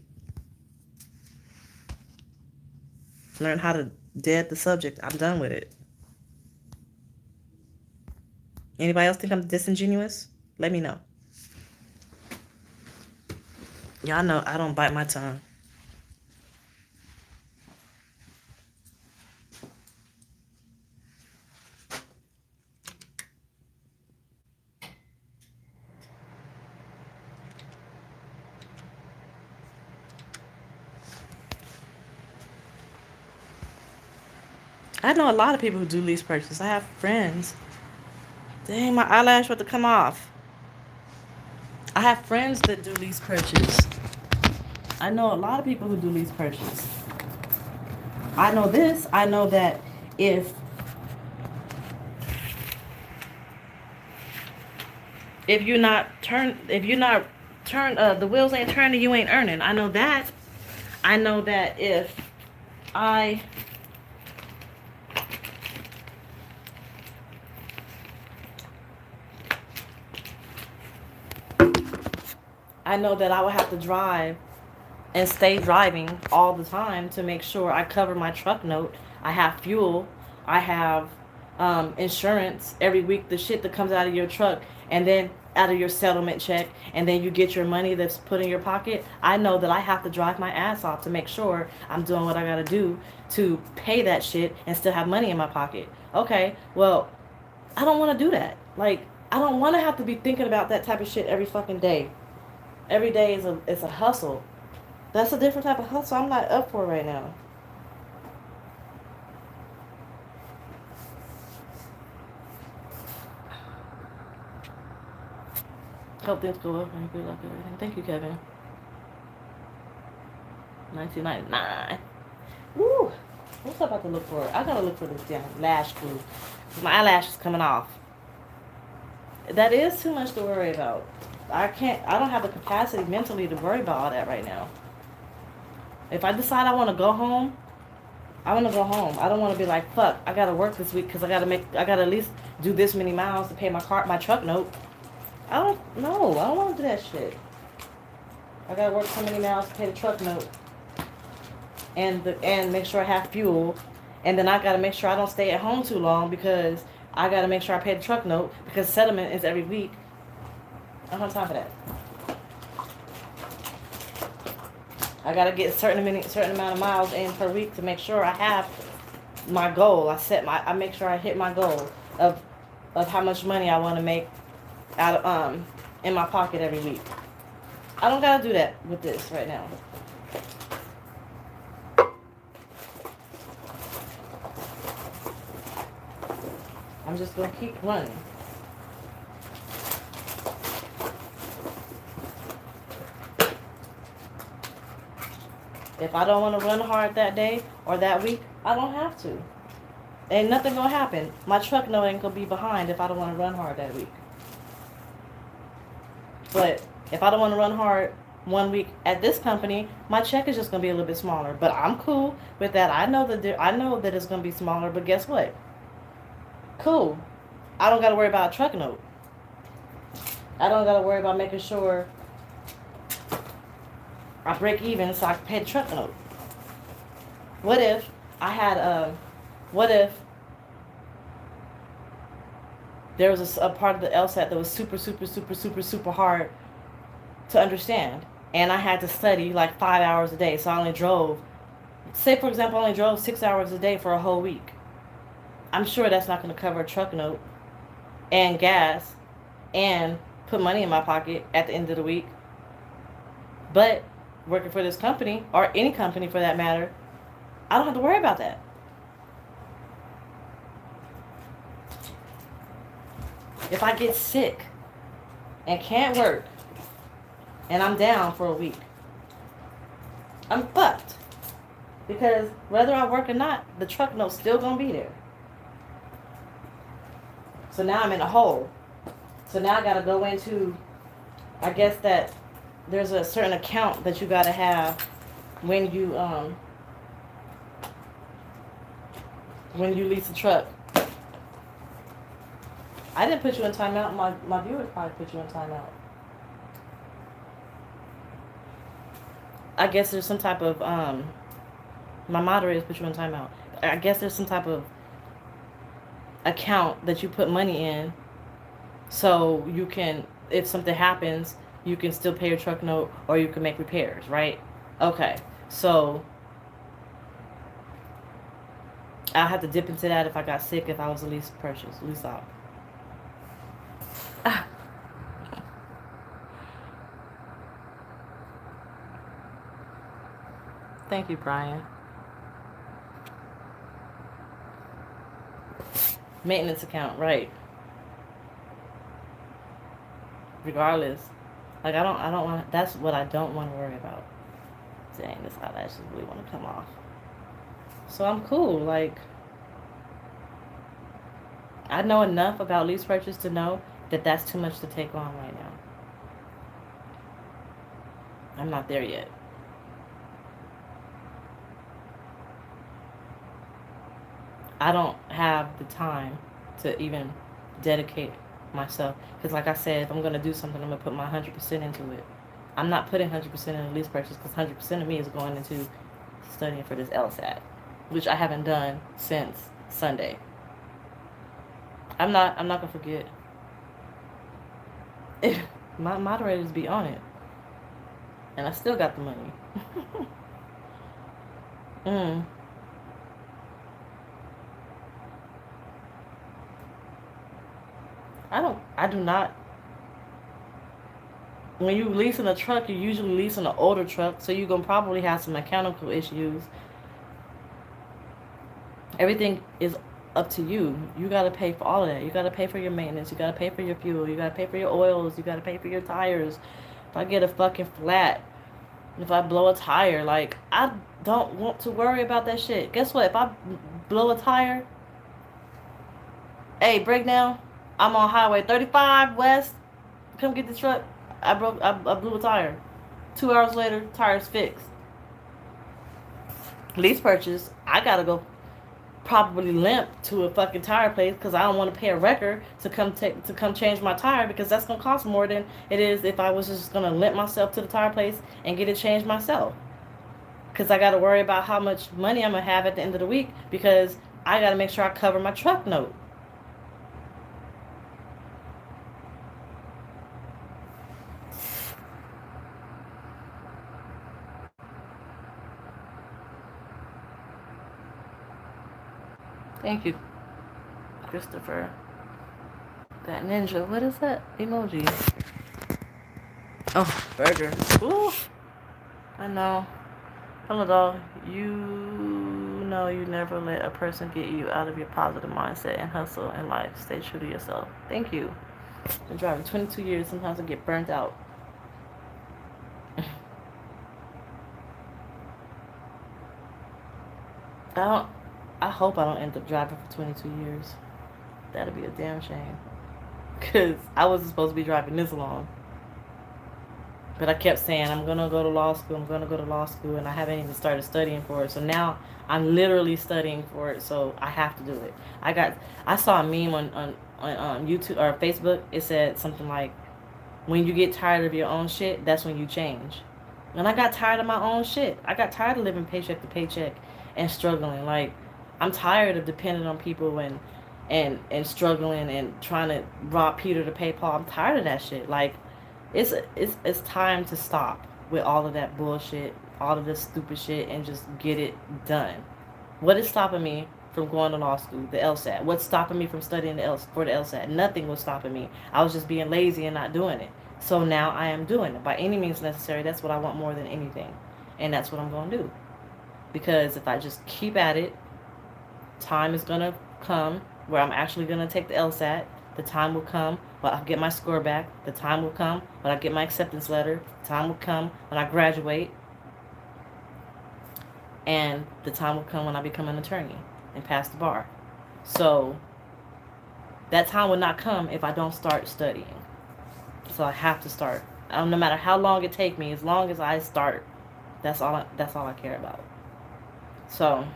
Learn how to dead the subject. I'm done with it. Anybody else think I'm disingenuous? Let me know. Y'all know I don't bite my tongue. I know a lot of people who do lease purchase. I have friends. Dang, my eyelash about to come off. I have friends that do lease purchase. I know a lot of people who do lease purchase. I know this. I know that if you're not the wheels ain't turning, you ain't earning. I know that. I know that if I know that I would have to drive and stay driving all the time to make sure I cover my truck note. I have fuel. I have insurance every week, the shit that comes out of your truck and then out of your settlement check, and then you get your money that's put in your pocket. I know that I have to drive my ass off to make sure I'm doing what I gotta do to pay that shit and still have money in my pocket. Okay, well, I don't want to do that. Like, I don't want to have to be thinking about that type of shit every fucking day. Every day is a hustle. That's a different type of hustle I'm not up for right now. Hope things go up and good luck and everything. Thank you, Kevin. 1999. Woo! What's I about to look for? I gotta look for this damn lash glue. My eyelash is coming off. That is too much to worry about. I don't have the capacity mentally to worry about all that right now. If I decide I want to go home, I want to go home. I don't want to be like, fuck, I gotta work this week because I gotta at least do this many miles to pay my truck note. I don't want to do that shit. I gotta work so many miles to pay the truck note. And make sure I have fuel. And then I gotta make sure I don't stay at home too long because I gotta make sure I pay the truck note because settlement is every week. I don't have time for that. I gotta get a certain amount of miles in per week to make sure I have my goal. I make sure I hit my goal of how much money I want to make out of in my pocket every week. I don't gotta do that with this right now. I'm just gonna keep running. If I don't want to run hard that day or that week, I don't have to. Ain't nothing gonna happen. My truck note ain't gonna be behind if I don't want to run hard that week. But if I don't want to run hard one week at this company, my check is just gonna be a little bit smaller. But I'm cool with that. I know that it's gonna be smaller. But guess what? Cool. I don't gotta worry about a truck note. I don't gotta worry about making sure I break even so I can pay the truck note. What if there was a part of the LSAT that was super, super, super, super, super hard to understand, and I had to study like 5 hours a day, so I only drove, say for example, I only drove 6 hours a day for a whole week. I'm sure that's not going to cover a truck note and gas and put money in my pocket at the end of the week. But working for this company, or any company for that matter, I don't have to worry about that. If I get sick and can't work and I'm down for a week, I'm fucked. Because whether I work or not, the truck note's still gonna be there. So now I'm in a hole. So now I gotta go into, I guess that there's a certain account that you gotta have when you lease a truck. I didn't put you in timeout. My viewers probably put you in timeout. I guess there's some type of my moderators put you in timeout. I guess there's some type of account that you put money in, so you can, if something happens, you can still pay your truck note or you can make repairs, right? Okay, so I'll have to dip into that if I got sick, if I was a lease op. Ah. Thank you, Brian. Maintenance account, right? Regardless, like I don't want. That's what I don't want to worry about. Dang, this eyelashes really want to come off. So I'm cool. Like, I know enough about lease purchase to know that that's too much to take on right now. I'm not there yet. I don't have the time to even dedicate myself. Because like I said, if I'm going to do something, I'm going to put my 100% into it. I'm not putting 100% in a lease purchase because 100% of me is going into studying for this LSAT, which I haven't done since Sunday. I'm not going to forget. My moderators be on it. And I still got the money. I do not when you leasing a truck, you're usually leasing an older truck, so you're gonna probably have some mechanical issues. Everything is up to you. You gotta pay for all of that. You gotta pay for your maintenance. You gotta pay for your fuel. You gotta pay for your oils. You gotta pay for your tires. If I get a fucking flat, if I blow a tire, like, I don't want to worry about that shit. Guess what? If I blow a tire, hey, breakdown, I'm on Highway 35 West. Come get the truck. I blew a tire. 2 hours later, tire's fixed. Lease purchase, I gotta go probably limp to a fucking tire place because I don't want to pay a wrecker to come change my tire, because that's gonna cost more than it is if I was just gonna limp myself to the tire place and get it changed myself. Because I gotta worry about how much money I'm gonna have at the end of the week, because I gotta make sure I cover my truck note. Thank you, Christopher. That ninja, what is that emoji? Oh, burger. Ooh, I know. Hello, dog. You know you never let a person get you out of your positive mindset and hustle in life. Stay true to yourself. Thank you. Been driving 22 years. Sometimes I get burnt out. I hope I don't end up driving for 22 years. That'd be a damn shame. Because I wasn't supposed to be driving this long. But I kept saying, I'm going to go to law school. I'm going to go to law school. And I haven't even started studying for it. So now I'm literally studying for it. So I have to do it. I saw a meme on YouTube or Facebook. It said something like, when you get tired of your own shit, that's when you change. And I got tired of my own shit. I got tired of living paycheck to paycheck and struggling. Like, I'm tired of depending on people and struggling and trying to rob Peter to pay Paul. I'm tired of that shit. Like, it's time to stop with all of that bullshit, all of this stupid shit, and just get it done. What is stopping me from going to law school? The LSAT. What's stopping me from studying for the LSAT? Nothing was stopping me. I was just being lazy and not doing it. So now I am doing it by any means necessary. That's what I want more than anything, and that's what I'm going to do. Because if I just keep at it, time is going to come where I'm actually going to take the LSAT. The time will come when I get my score back. The time will come when I get my acceptance letter. The time will come when I graduate. And the time will come when I become an attorney and pass the bar. So that time will not come if I don't start studying. So I have to start. No matter how long it takes me, as long as I start, that's all I care about. So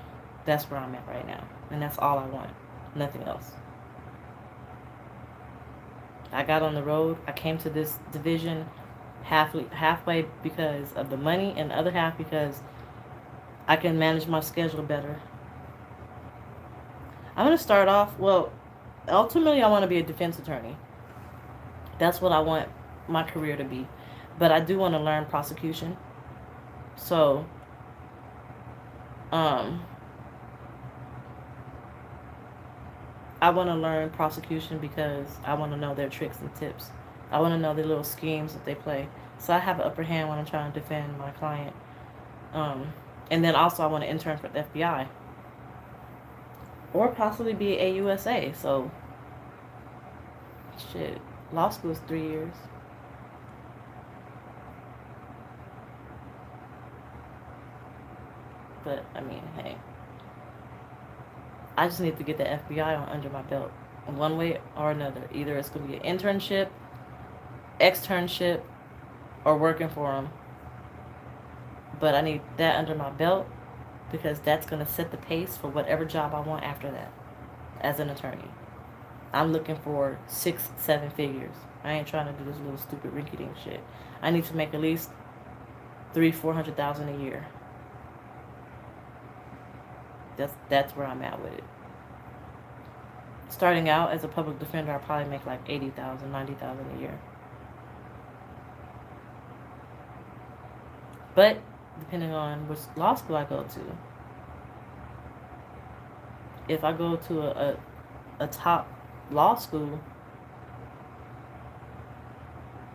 that's where I'm at right now. And that's all I want. Nothing else. I got on the road. I came to this division halfway because of the money, and the other half because I can manage my schedule better. I'm going to start off, well, ultimately I want to be a defense attorney. That's what I want my career to be. But I do want to learn prosecution. So, I want to learn prosecution because I want to know their tricks and tips. I want to know their little schemes that they play. So I have an upper hand when I'm trying to defend my client. And then also I want to intern for the FBI. Or possibly be a USA. So, shit. Law school is 3 years. But, I mean, hey. I just need to get the FBI on under my belt. One way or another. Either it's going to be an internship, externship, or working for them. But I need that under my belt because that's going to set the pace for whatever job I want after that as an attorney. I'm looking for 6-7 figures. I ain't trying to do this little stupid rinky-dink shit. I need to make at least $300,000-400,000 a year. That's where I'm at with it. Starting out as a public defender, I'll probably make like $80,000, $90,000 a year. But depending on which law school I go to, if I go to a top law school,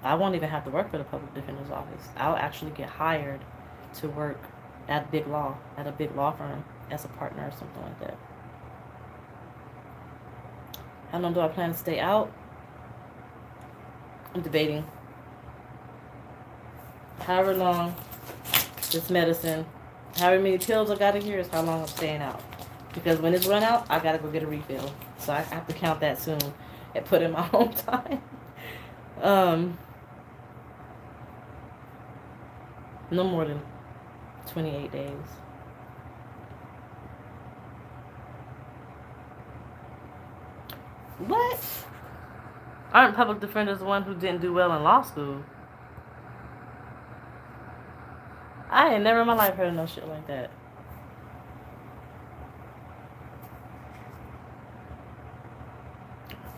I won't even have to work for the public defender's office. I'll actually get hired to work at a big law firm as a partner or something like that. How long do I plan to stay out? I'm debating. However long this medicine, however many pills I got in here is how long I'm staying out. Because when it's run out, I gotta go get a refill. So I have to count that soon and put in my own time. No more than 28 days. What? Aren't public defenders the one who didn't do well in law school? I ain't never in my life heard of no shit like that.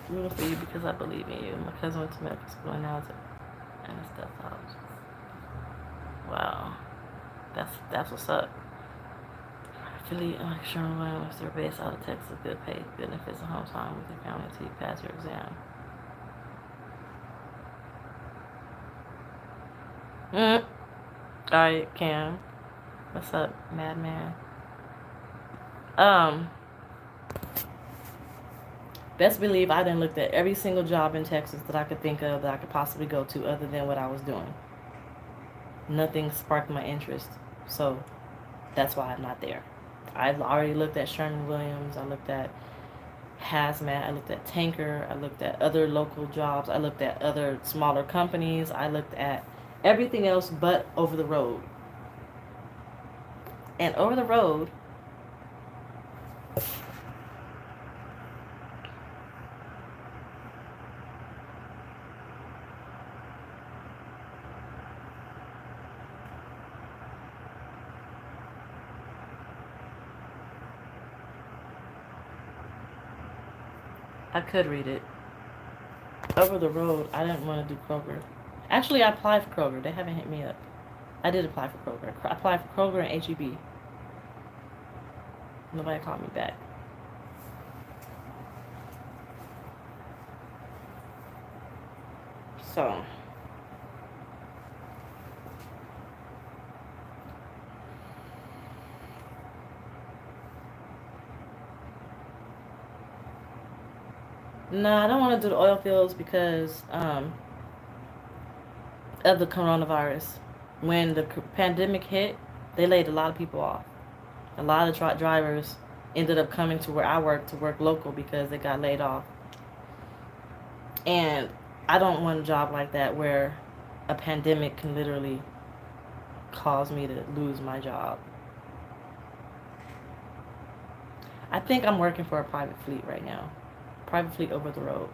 I'm rooting for you because I believe in you. My cousin went to medical school and now it's and stuff out. Wow. That's what's up. Affiliate Sherman Williams, they're based out of Texas, good pay, benefits, and home time with your family until you pass your exam. Alright, Cam. What's up, madman? Best believe I done looked at every single job in Texas that I could think of that I could possibly go to other than what I was doing. Nothing sparked my interest. So that's why I'm not there. I've already looked at Sherman Williams. I looked at Hazmat. I looked at Tanker. I looked at other local jobs. I looked at other smaller companies. I looked at everything else but over the road. And over the road, I could read it. Over the road, I didn't want to do Kroger. Actually, I applied for Kroger. They haven't hit me up. I did apply for Kroger. I applied for Kroger and H-E-B. Nobody called me back. So, no, I don't want to do the oil fields because of the coronavirus. When the pandemic hit, they laid a lot of people off. A lot of truck drivers ended up coming to where I work to work local because they got laid off. And I don't want a job like that where a pandemic can literally cause me to lose my job. I think I'm working for a private fleet right now. Private fleet over the road.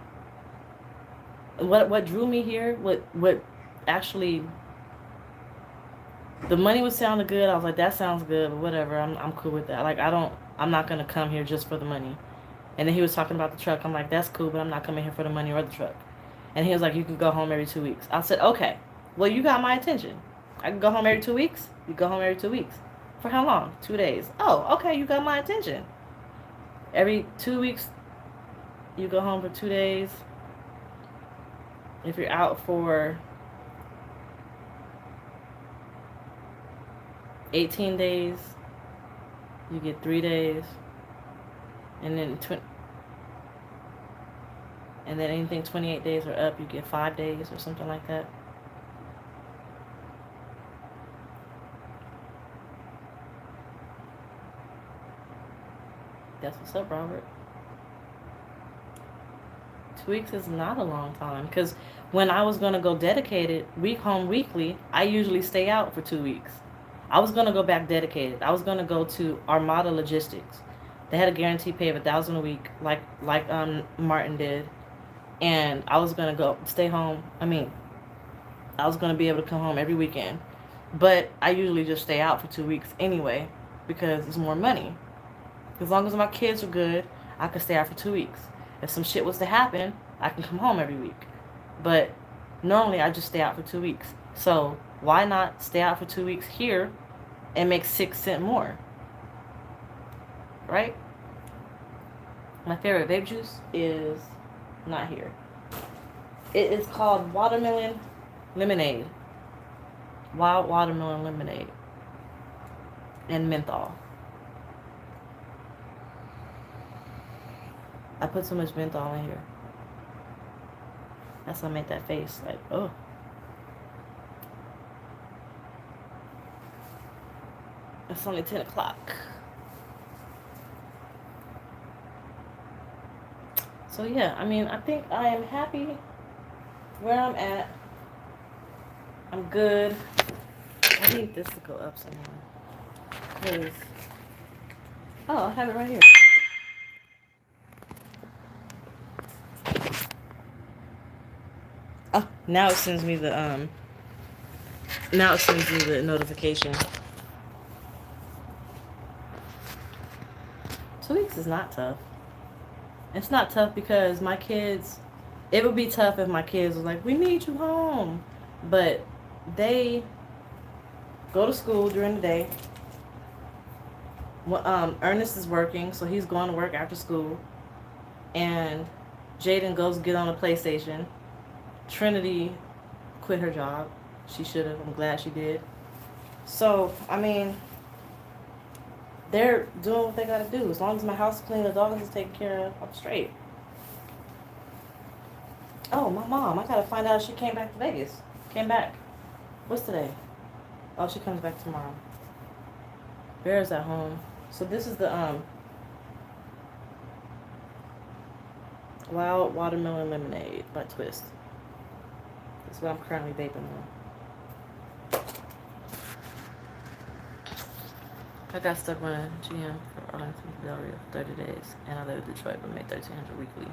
What drew me here, what actually, the money was sounding good. I was like, that sounds good, but whatever. I'm cool with that. Like, I'm not gonna come here just for the money. And then he was talking about the truck. I'm like, that's cool, but I'm not coming here for the money or the truck. And he was like, you can go home every 2 weeks. I said, okay. Well, you got my attention. I can go home every 2 weeks. You go home every 2 weeks. For how long? 2 days. Oh, okay. You got my attention. Every 2 weeks, you go home for 2 days. If you're out for 18 days, you get 3 days. And then anything 28 days or up, you get 5 days or something like that. That's what's up, Robert. 2 weeks is not a long time, because when I was going to go dedicated, home weekly, I usually stay out for 2 weeks. I was going to go back dedicated. I was going to go to Armada Logistics. They had a guaranteed pay of $1,000 a week, like Martin did. And I was going to go stay home. I was going to be able to come home every weekend. But I usually just stay out for 2 weeks anyway, because it's more money. As long as my kids are good, I could stay out for 2 weeks. If some shit was to happen, I can come home every week. But normally I just stay out for 2 weeks. So why not stay out for 2 weeks here and make 6 cents more? Right? My favorite vape juice is not here. It is called watermelon lemonade, wild watermelon lemonade, and menthol. I put so much menthol in here. That's why I made that face. Like, oh. It's only 10 o'clock. So yeah, I mean, I think I am happy where I'm at. I'm good. I need this to go up somewhere. Please. Oh, I have it right here. Oh, now it sends me the notification. 2 weeks is not tough. It's not tough because my kids, it would be tough if my kids was like, we need you home. But they go to school during the day. Ernest is working, so he's going to work after school. And Jaden goes get on a PlayStation. Trinity quit her job. She should have. I'm glad she did. So, I mean, they're doing what they gotta do. As long as my house is clean, the dogs is taken care of, I'm straight. Oh, my mom. I gotta find out if she came back to Vegas. Came back. What's today? Oh, she comes back tomorrow. Bear's at home. So this is the Wild Watermelon Lemonade by Twist. That's what I'm currently vaping on. I got stuck running GM for Arlington, Philadelphia for 30 days, and I live in Detroit, but made $1,300 weekly.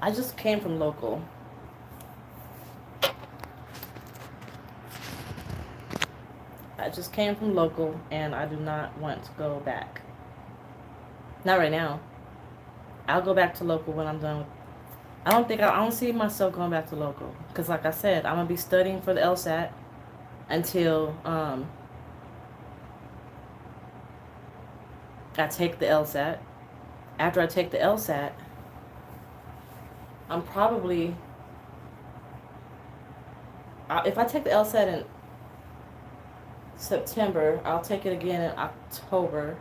I just came from local. And I do not want to go back. Not right now. I'll go back to local when I'm done with. I don't see myself going back to local because, like I said, I'm gonna be studying for the LSAT until I take the LSAT. After I take the LSAT, I'm probably, if I take the LSAT in September, I'll take it again in October.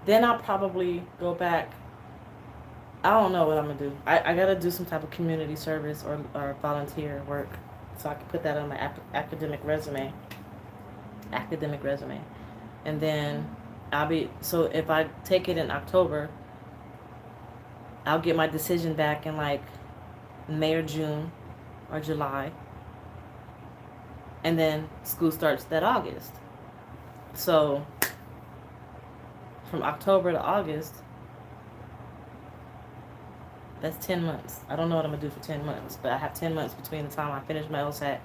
Then I'll probably go back. I don't know what I'm going to do. I got to do some type of community service or volunteer work so I can put that on my academic resume. And then so if I take it in October, I'll get my decision back in like May or June or July. And then school starts that August. So from October to August, that's 10 months. I don't know what I'm going to do for 10 months, but I have 10 months between the time I finish my LSAT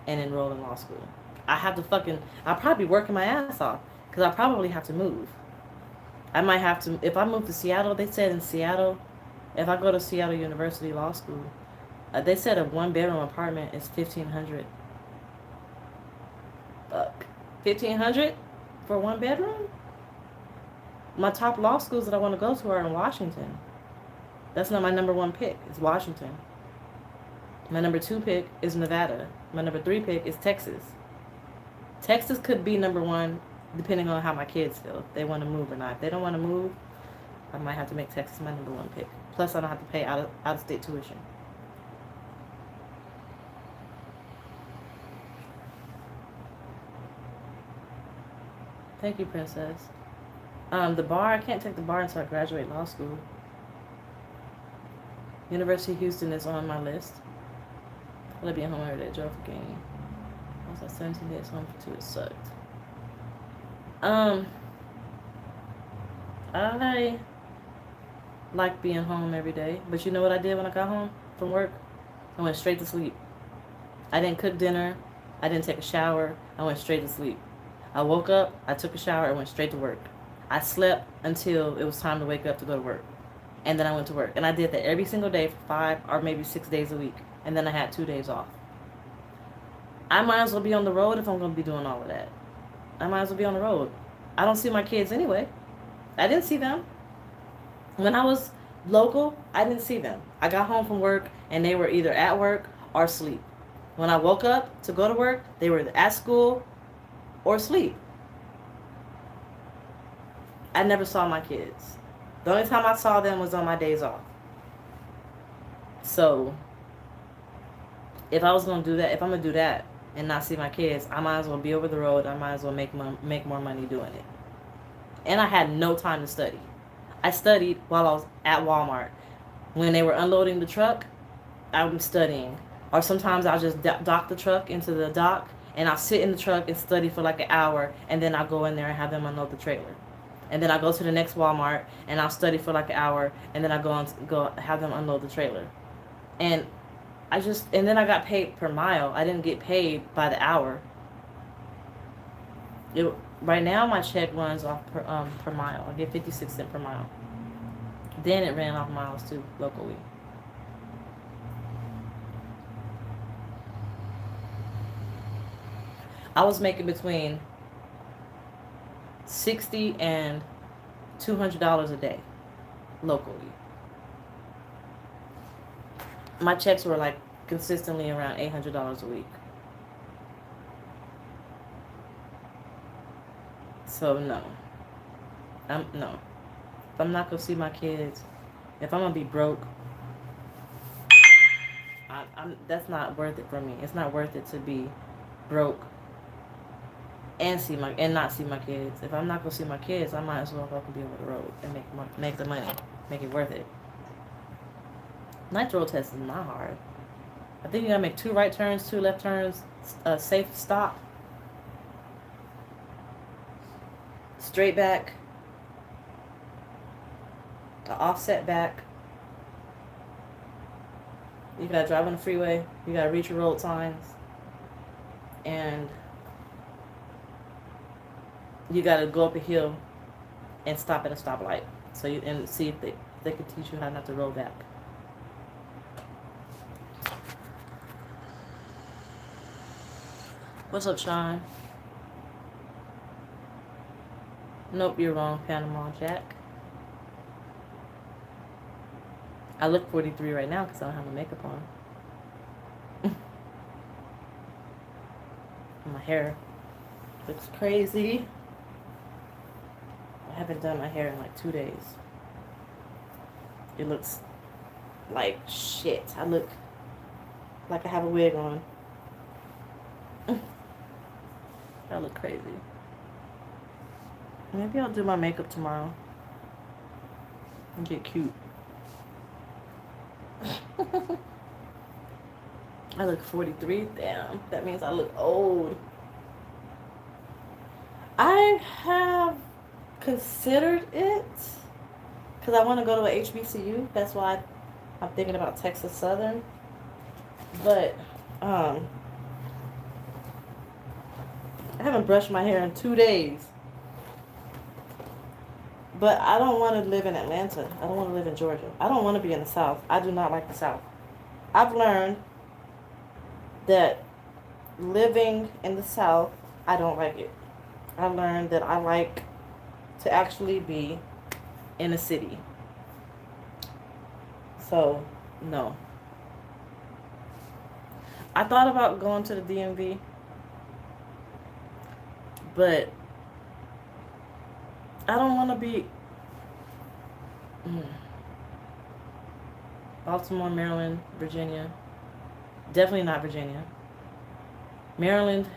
and enroll in law school. I'll probably be working my ass off because I probably have to move. I might have to, if I move to Seattle, they said in Seattle, if I go to Seattle University Law School, they said a 1-bedroom apartment is $1,500. $1,500 for 1 bedroom? My top law schools that I want to go to are in Washington. That's not my number 1 pick. It's Washington. My number 2 pick is Nevada. My number 3 pick is Texas. Texas could be number 1 depending on how my kids feel. If they want to move or not. If they don't want to move, I might have to make Texas my number 1 pick. Plus, I don't have to pay out-of-state tuition. Thank you, Princess. The bar, I can't take the bar until I graduate law school. University of Houston is on my list. I'll be at home every day, drove for game. I was at 17 days home for 2, it sucked. I like being home every day, but you know what I did when I got home from work? I went straight to sleep. I didn't cook dinner. I didn't take a shower. I went straight to sleep. I woke up, I took a shower, and went straight to work. I slept until it was time to wake up to go to work. And then I went to work. And I did that every single day for 5 or maybe 6 days a week. And then I had 2 days off. I might as well be on the road if I'm going to be doing all of that. I might as well be on the road. I don't see my kids anyway. I didn't see them. When I was local, I didn't see them. I got home from work and they were either at work or asleep. When I woke up to go to work, they were at school or asleep. I never saw my kids. The only time I saw them was on my days off. So, if I was going to do that, if I'm going to do that and not see my kids, I might as well be over the road. I might as well make more money doing it. And I had no time to study. I studied while I was at Walmart. When they were unloading the truck, I was studying. Or sometimes I'll just dock the truck into the dock, and I'll sit in the truck and study for like an hour, and then I'll go in there and have them unload the trailer. And then I'll go to the next Walmart, and I'll study for like an hour, and then I'll go have them unload the trailer. And then I got paid per mile. I didn't get paid by the hour. Right now, my check runs off per mile. I get 56 cents per mile. Then it ran off miles too, locally. I was making between $60 and $200 a day, locally. My checks were like consistently around $800 a week. So no. No. If I'm not gonna see my kids, if I'm gonna be broke, that's not worth it for me. It's not worth it to be broke and not see my kids. If I'm not gonna see my kids, I might as well fucking be over the road and make the money, make it worth it. Night road test is not hard. I think you gotta make 2 right turns, 2 left turns, a safe stop, straight back, an offset back. You gotta drive on the freeway. You gotta read your road signs, and you gotta go up a hill and stop at a stoplight. And see if they can teach you how not to roll back. What's up, Sean? Nope, you're wrong, Panama Jack. I look 43 right now because I don't have my makeup on. My hair looks crazy. I haven't done my hair in like 2 days. It looks like shit. I look like I have a wig on. I look crazy. Maybe I'll do my makeup tomorrow and get cute. I look 43. Damn, that means I look old. I have considered it because I want to go to a HBCU. That's why I'm thinking about Texas Southern. But I haven't brushed my hair in 2 days. But I don't want to live in Atlanta. I don't want to live in Georgia. I don't want to be in the South. I do not like the South. I've learned that living in the South, I don't like it. I learned that I like to actually be in a city. So, no. I thought about going to the DMV, but I don't want to be Baltimore, Maryland, Virginia. Definitely not Virginia. Maryland.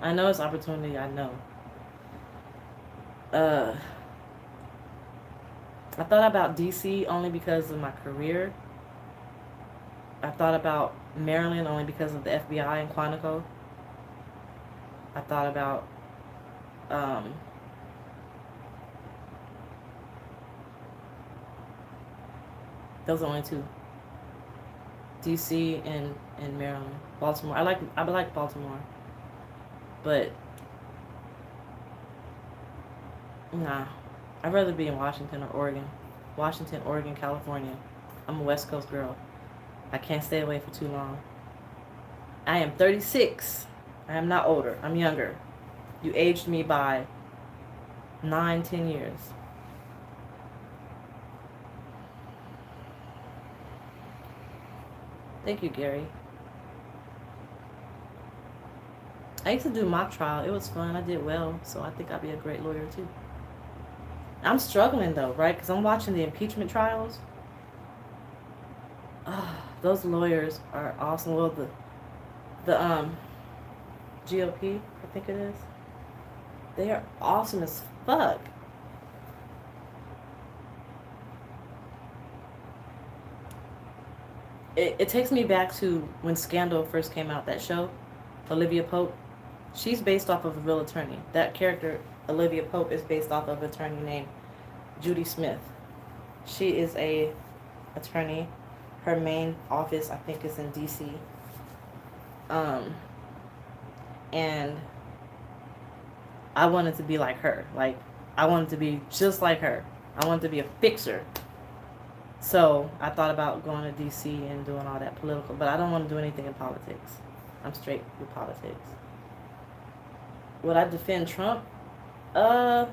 I know it's opportunity. I know. I thought about DC only because of my career. I thought about Maryland only because of the FBI in Quantico. I thought about those are only 2. DC and Maryland. Baltimore. I like Baltimore. But nah. I'd rather be in Washington or Oregon. Washington, Oregon, California. I'm a West Coast girl. I can't stay away for too long. I am 36. I am not older. I'm younger. You aged me by 9-10 years. Thank you, Gary. I used to do mock trial. It was fun. I did well, so I think I'd be a great lawyer too. I'm struggling though, right? Because I'm watching the impeachment trials. Those lawyers are awesome. Well, the GOP, I think it is. They are awesome as fuck. It takes me back to when Scandal first came out, that show, Olivia Pope. She's based off of a real attorney. That character, Olivia Pope, is based off of an attorney named Judy Smith. She is a attorney. Her main office, I think, is in DC. And I wanted to be like her. Like, I wanted to be just like her. I wanted to be a fixer. So I thought about going to DC and doing all that political, but I don't want to do anything in politics. I'm straight with politics. Would I defend Trump? I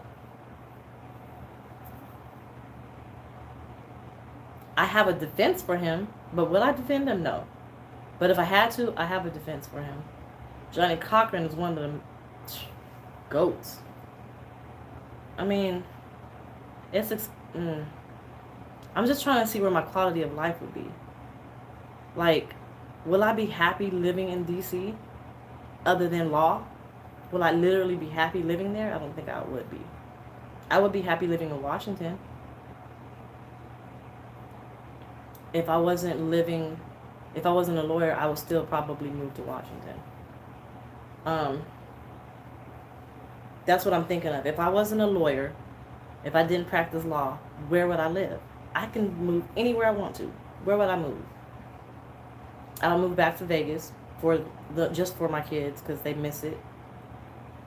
have a defense for him, but will I defend him? No. But if I had to, I have a defense for him. Johnny Cochran is one of the goats. I mean, I'm just trying to see where my quality of life would be. Like, will I be happy living in DC other than law? Will I literally be happy living there? I don't think I would be. I would be happy living in Washington. If I wasn't a lawyer, I would still probably move to Washington. That's what I'm thinking of. If I wasn't a lawyer, if I didn't practice law, where would I live? I can move anywhere I want to. Where would I move? I'll move back to Vegas just for my kids because they miss it.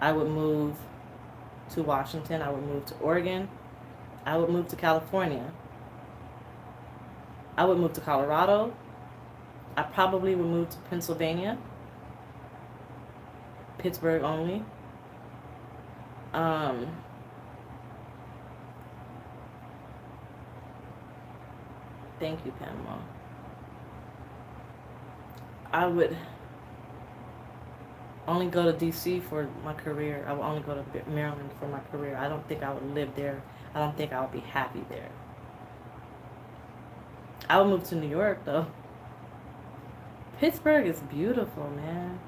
I would move to Washington. I would move to Oregon. I would move to California. I would move to Colorado. I probably would move to Pennsylvania. Pittsburgh only. Thank you, Panama. I would only go to DC for my career. I would only go to Maryland for my career. I don't think I would live there. I don't think I would be happy there. I would move to New York, though. Pittsburgh is beautiful, man.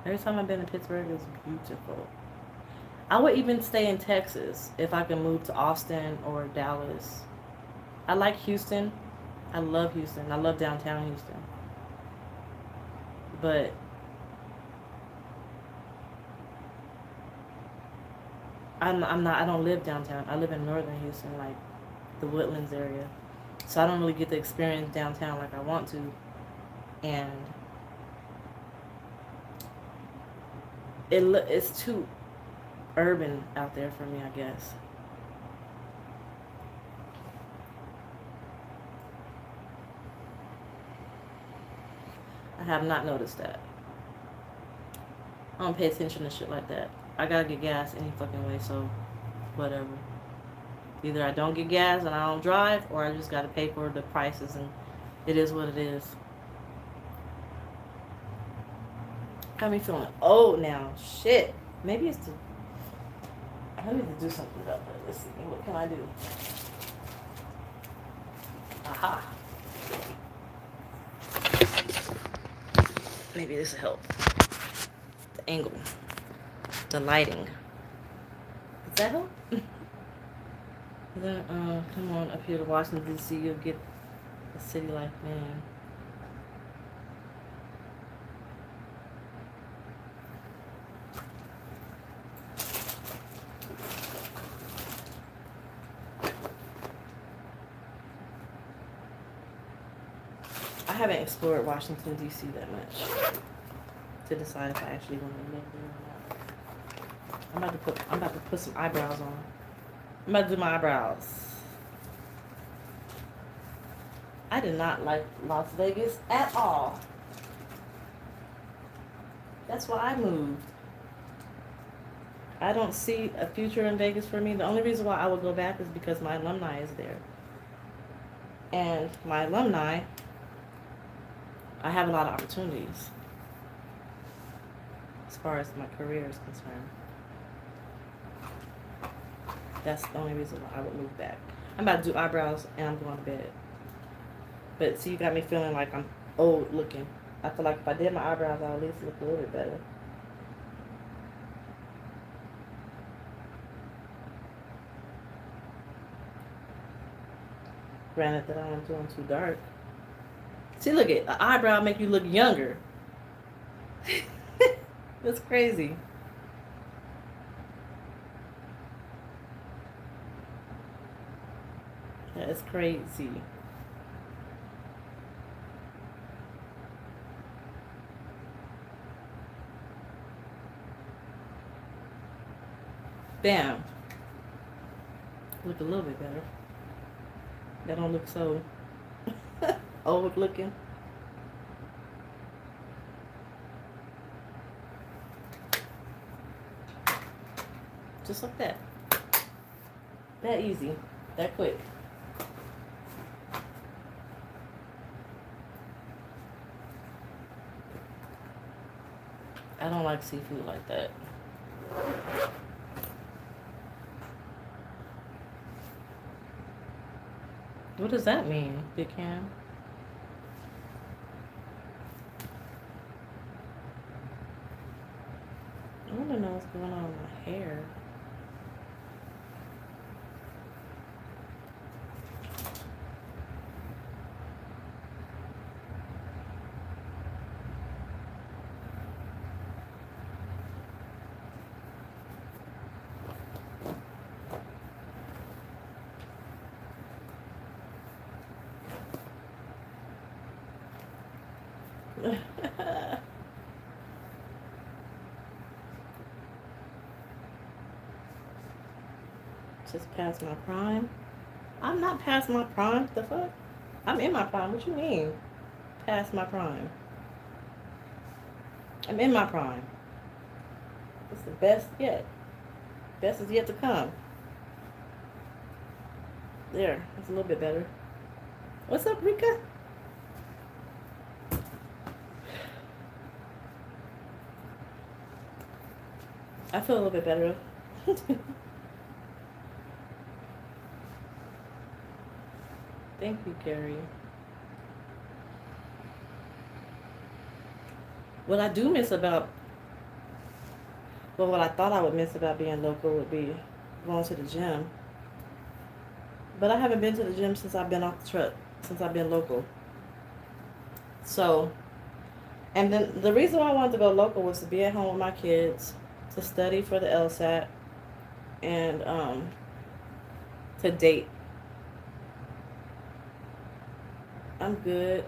Every time I've been to Pittsburgh, it's beautiful. I would even stay in Texas if I could move to Austin or Dallas. I like Houston. I love Houston. I love downtown Houston. But I don't live downtown. I live in northern Houston, like the Woodlands area. So I don't really get to experience downtown like I want to. And it's too urban out there for me, I guess. I have not noticed that. I don't pay attention to shit like that. I gotta get gas any fucking way, so whatever. Either I don't get gas and I don't drive, or I just gotta pay for the prices, and it is what it is. Got me feeling old now. Shit. Maybe it's I need to do something about that. Let's see. What can I do? Aha. Maybe this will help. The angle. The lighting. Does that help? Then, come on up here to Washington, D.C. You'll get a city life, man. I haven't explored Washington, D.C. that much to decide if I actually want to live there or not. I'm about to put some eyebrows on. I'm about to do my eyebrows. I did not like Las Vegas at all. That's why I moved. I don't see a future in Vegas for me. The only reason why I would go back is because my alumni is there. And my alumni, I have a lot of opportunities as far as my career is concerned. That's the only reason why I would move back. I'm about to do eyebrows and I'm going to bed. But see, you got me feeling like I'm old looking. I feel like if I did my eyebrows, I'll at least look a little bit better. Granted that I am doing too dark. See, look at the eyebrow make you look younger. That's crazy. That is crazy. Bam. Look a little bit better. That don't look so old looking. Just like that. That easy. That quick. I don't like seafood like that. What does that mean, Big Cam? I want to know what's going on with my hair. Just past my prime. I'm not past my prime. The fuck? I'm in my prime. What you mean? Past my prime. I'm in my prime. It's the best yet. Best is yet to come. There. It's a little bit better. What's up, Rika? I feel a little bit better. Thank you, Carrie. What I do miss about, well, what I thought I would miss about being local would be going to the gym. But I haven't been to the gym since I've been off the truck, since I've been local. So, and then the reason why I wanted to go local was to be at home with my kids, to study for the LSAT, and to date. I'm good.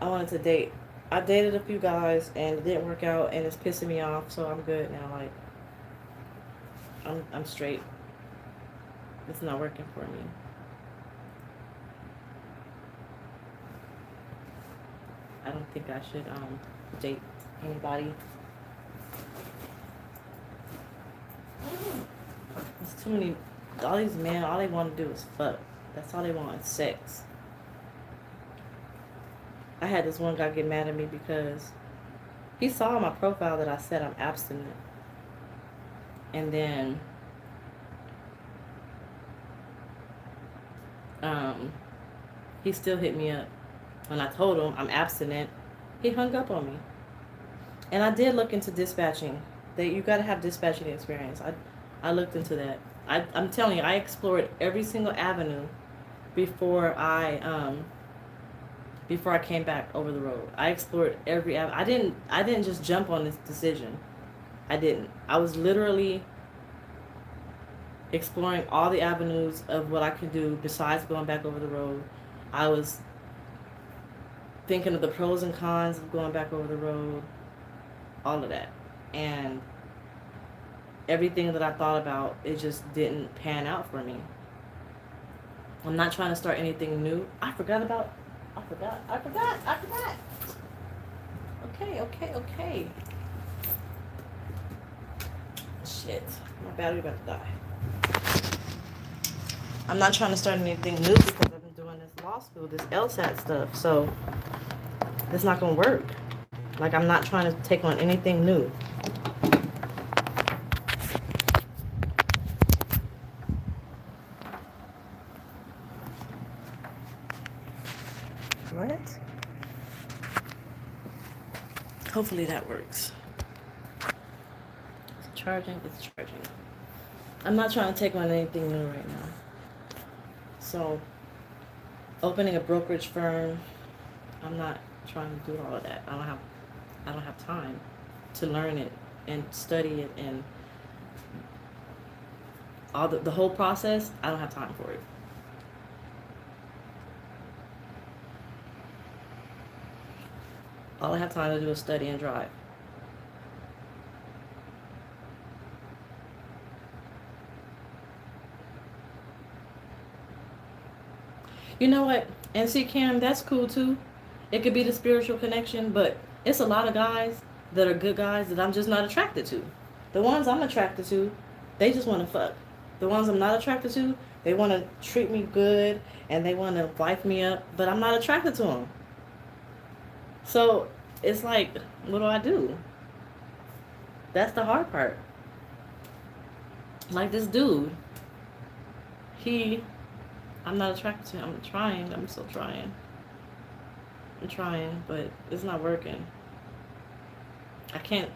I wanted to date. I dated a few guys and it didn't work out and it's pissing me off, so I'm good now. Like, I'm straight. It's not working for me. I don't think I should date anybody. There's too many. All these men, all they want to do is fuck. That's all they want is sex. I had this one guy get mad at me because he saw on my profile that I said I'm abstinent. And then he still hit me up. When I told him I'm abstinent, he hung up on me. And I did look into dispatching. You got to have dispatching experience. I looked into that. I'm telling you, I explored every single avenue before I came back over the road. I explored every avenue. I didn't just jump on this decision. I didn't. I was literally exploring all the avenues of what I could do besides going back over the road. I was thinking of the pros and cons of going back over the road, all of that. And everything that I thought about, it just didn't pan out for me. I'm not trying to start anything new. I forgot. Okay. Shit. My battery about to die. I'm not trying to start anything new because I've been doing this law school, this LSAT stuff. So it's not going to work. Like, I'm not trying to take on anything new. What? Hopefully that works. It's charging. I'm not trying to take on anything new right now. So, opening a brokerage firm, I'm not trying to do all of that. I don't have time to learn it and study it and all the whole process. I don't have time for it. All I have time to do is study and drive. You know what? And see, Cam, that's cool too. It could be the spiritual connection, but it's a lot of guys that are good guys that I'm just not attracted to. The ones I'm attracted to, they just want to fuck. The ones I'm not attracted to, they want to treat me good and they want to wife me up, but I'm not attracted to them. So it's like, what do? That's the hard part. Like this dude, I'm not attracted to him. I'm still trying. I'm trying, but it's not working. I can't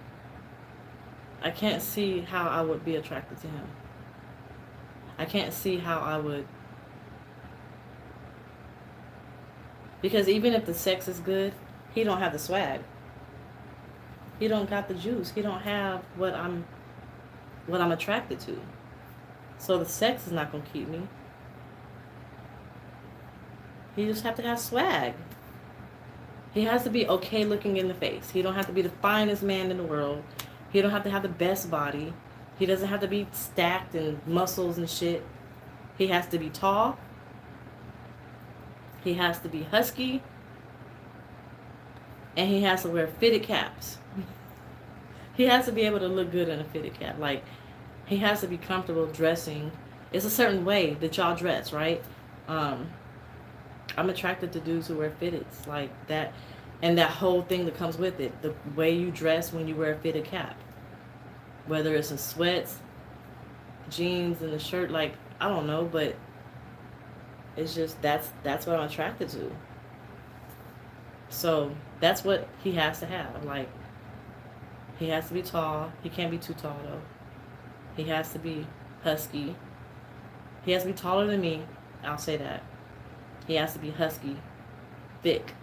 see how I would be attracted to him. I can't see how I would. Because even if the sex is good, he don't have the swag. He don't got the juice. He don't have what I'm attracted to. So the sex is not going to keep me. He just have to have swag. He has to be okay looking in the face. He don't have to be the finest man in the world. He don't have to have the best body. He doesn't have to be stacked and muscles and shit. He has to be tall. He has to be husky. And he has to wear fitted caps. He has to be able to look good in a fitted cap. Like, he has to be comfortable dressing. It's a certain way that y'all dress, right? I'm attracted to dudes who wear fitteds like that, and that whole thing that comes with it. The way you dress when you wear a fitted cap, whether it's in sweats, jeans, and a shirt. Like, I don't know, but it's just that's what I'm attracted to. So that's what he has to have. Like, he has to be tall. He can't be too tall though. He has to be husky. He has to be taller than me. I'll say that. He has to be husky, thick.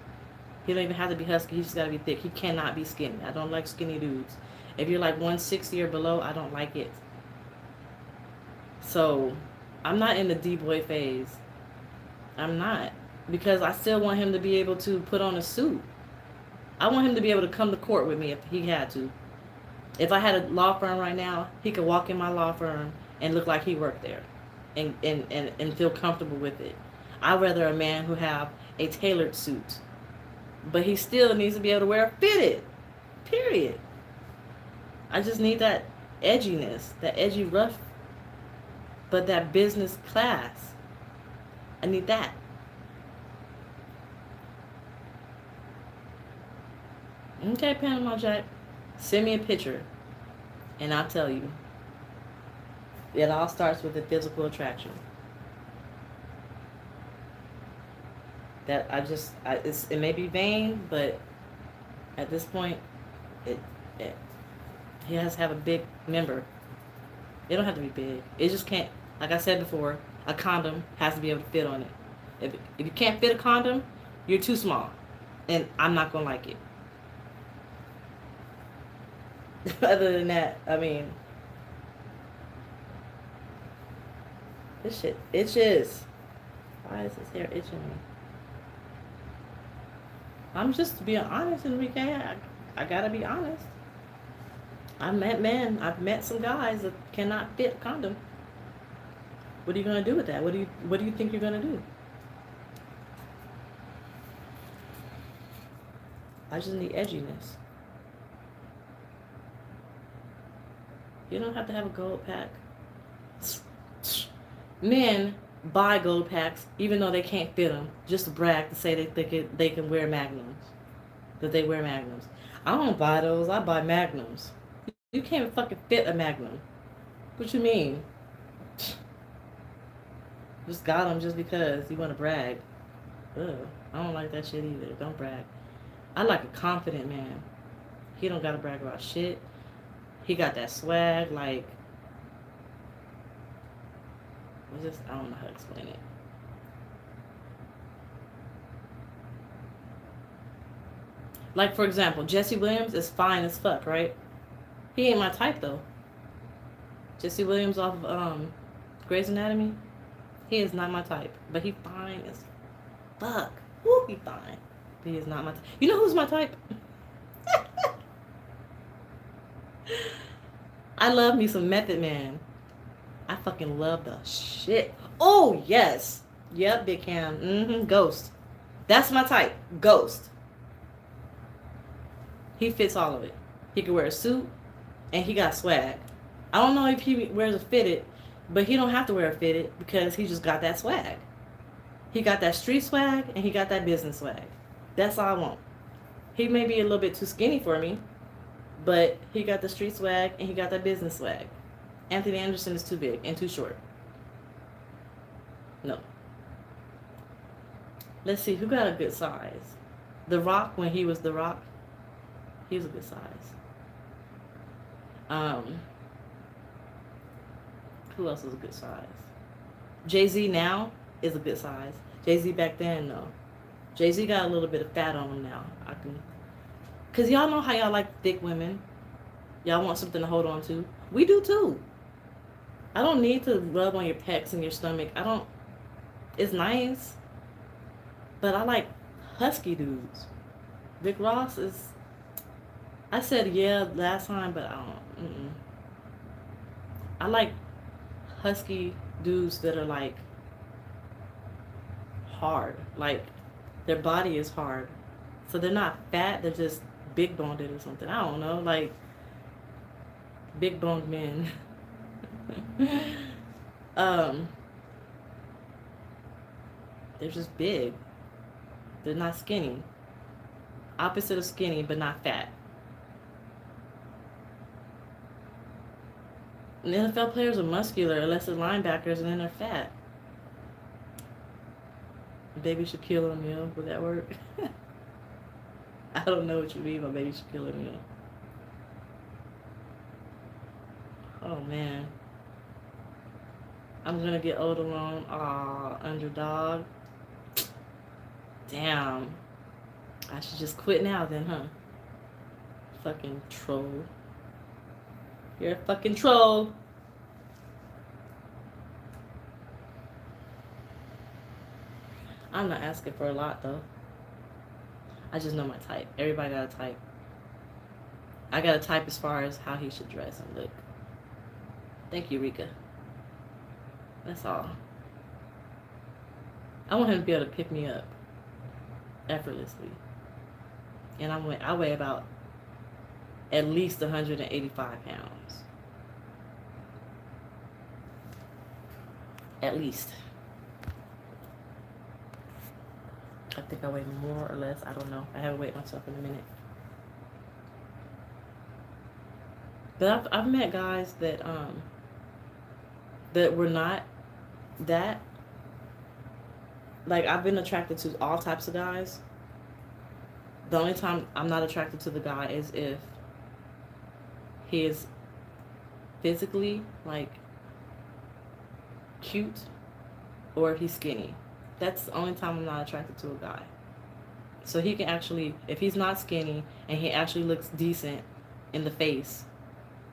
He don't even have to be husky. He just got to be thick. He cannot be skinny. I don't like skinny dudes. If you're like 160 or below, I don't like it. So I'm not in the D-boy phase. I'm not. Because I still want him to be able to put on a suit. I want him to be able to come to court with me if he had to. If I had a law firm right now, he could walk in my law firm and look like he worked there and feel comfortable with it. I'd rather a man who have a tailored suit. But he still needs to be able to wear a fitted. Period. I just need that edginess, that edgy rough, but that business class. I need that. Okay, Panama Jack. Send me a picture and I'll tell you. It all starts with the physical attraction. That it may be vain, but at this point, he has to have a big member. It don't have to be big. It just can't. Like I said before, a condom has to be able to fit on it. If you can't fit a condom, you're too small, and I'm not gonna like it. Other than that, I mean, this shit itches. Why is this hair itching me? I'm just being honest, Enrique. I gotta be honest. I've met some guys that cannot fit a condom. What are you gonna do with that? What do you think you're gonna do? I just need edginess. You don't have to have a gold pack. Men buy gold packs even though they can't fit them, just to brag, to say that they can wear magnums, that they wear magnums. I don't buy those. I buy magnums. You can't even fucking fit a magnum. What you mean? Just got them just because you want to brag. Ugh, I don't like that shit either. Don't brag. I like a confident man. He don't gotta brag about shit. He got that swag, like, I don't know how to explain it. Like, for example, Jesse Williams is fine as fuck, right? He ain't my type, though. Jesse Williams off of Grey's Anatomy, he is not my type. But he fine as fuck. Woo, he fine. But he is not my type. You know who's my type? I love me some Method Man. I fucking love the shit. Oh, yes. Yep, Big Cam. Ghost. That's my type. Ghost. He fits all of it. He can wear a suit, and he got swag. I don't know if he wears a fitted, but he don't have to wear a fitted because he just got that swag. He got that street swag, and he got that business swag. That's all I want. He may be a little bit too skinny for me, but he got the street swag, and he got that business swag. Anthony Anderson is too big and too short. No. Let's see, who got a good size? The Rock, when he was The Rock, he was a good size. Who else is a good size? Jay-Z now is a good size. Jay-Z back then, no. Jay-Z got a little bit of fat on him now. Because y'all know how y'all like thick women. Y'all want something to hold on to. We do too. I don't need to rub on your pecs and your stomach. It's nice. But I like husky dudes. Rick Ross is, I said yeah last time, but I don't, I like husky dudes that are like hard. Like their body is hard. So they're not fat, they're just big boned or something. I don't know, like big boned men. They're just big. They're not skinny. Opposite of skinny, but not fat. And NFL players are muscular unless they're linebackers, and then they're fat. Baby Shaquille O'Neal, would that work? I don't know what you mean by Baby Shaquille O'Neal. Oh man. I'm gonna get old alone. Aw, underdog. Damn. I should just quit now then, huh? Fucking troll. You're a fucking troll. I'm not asking for a lot though. I just know my type. Everybody got a type. I got a type as far as how he should dress and look. Thank you, Rika. That's all. I want him to be able to pick me up effortlessly. And I weigh about at least 185 pounds. At least. I think I weigh more or less. I don't know. I haven't weighed myself in a minute. But I've met guys that were not that. Like, I've been attracted to all types of guys. The only time I'm not attracted to the guy is if he is physically, like, cute or if he's skinny. That's the only time I'm not attracted to a guy. So he can actually, if he's not skinny and he actually looks decent in the face,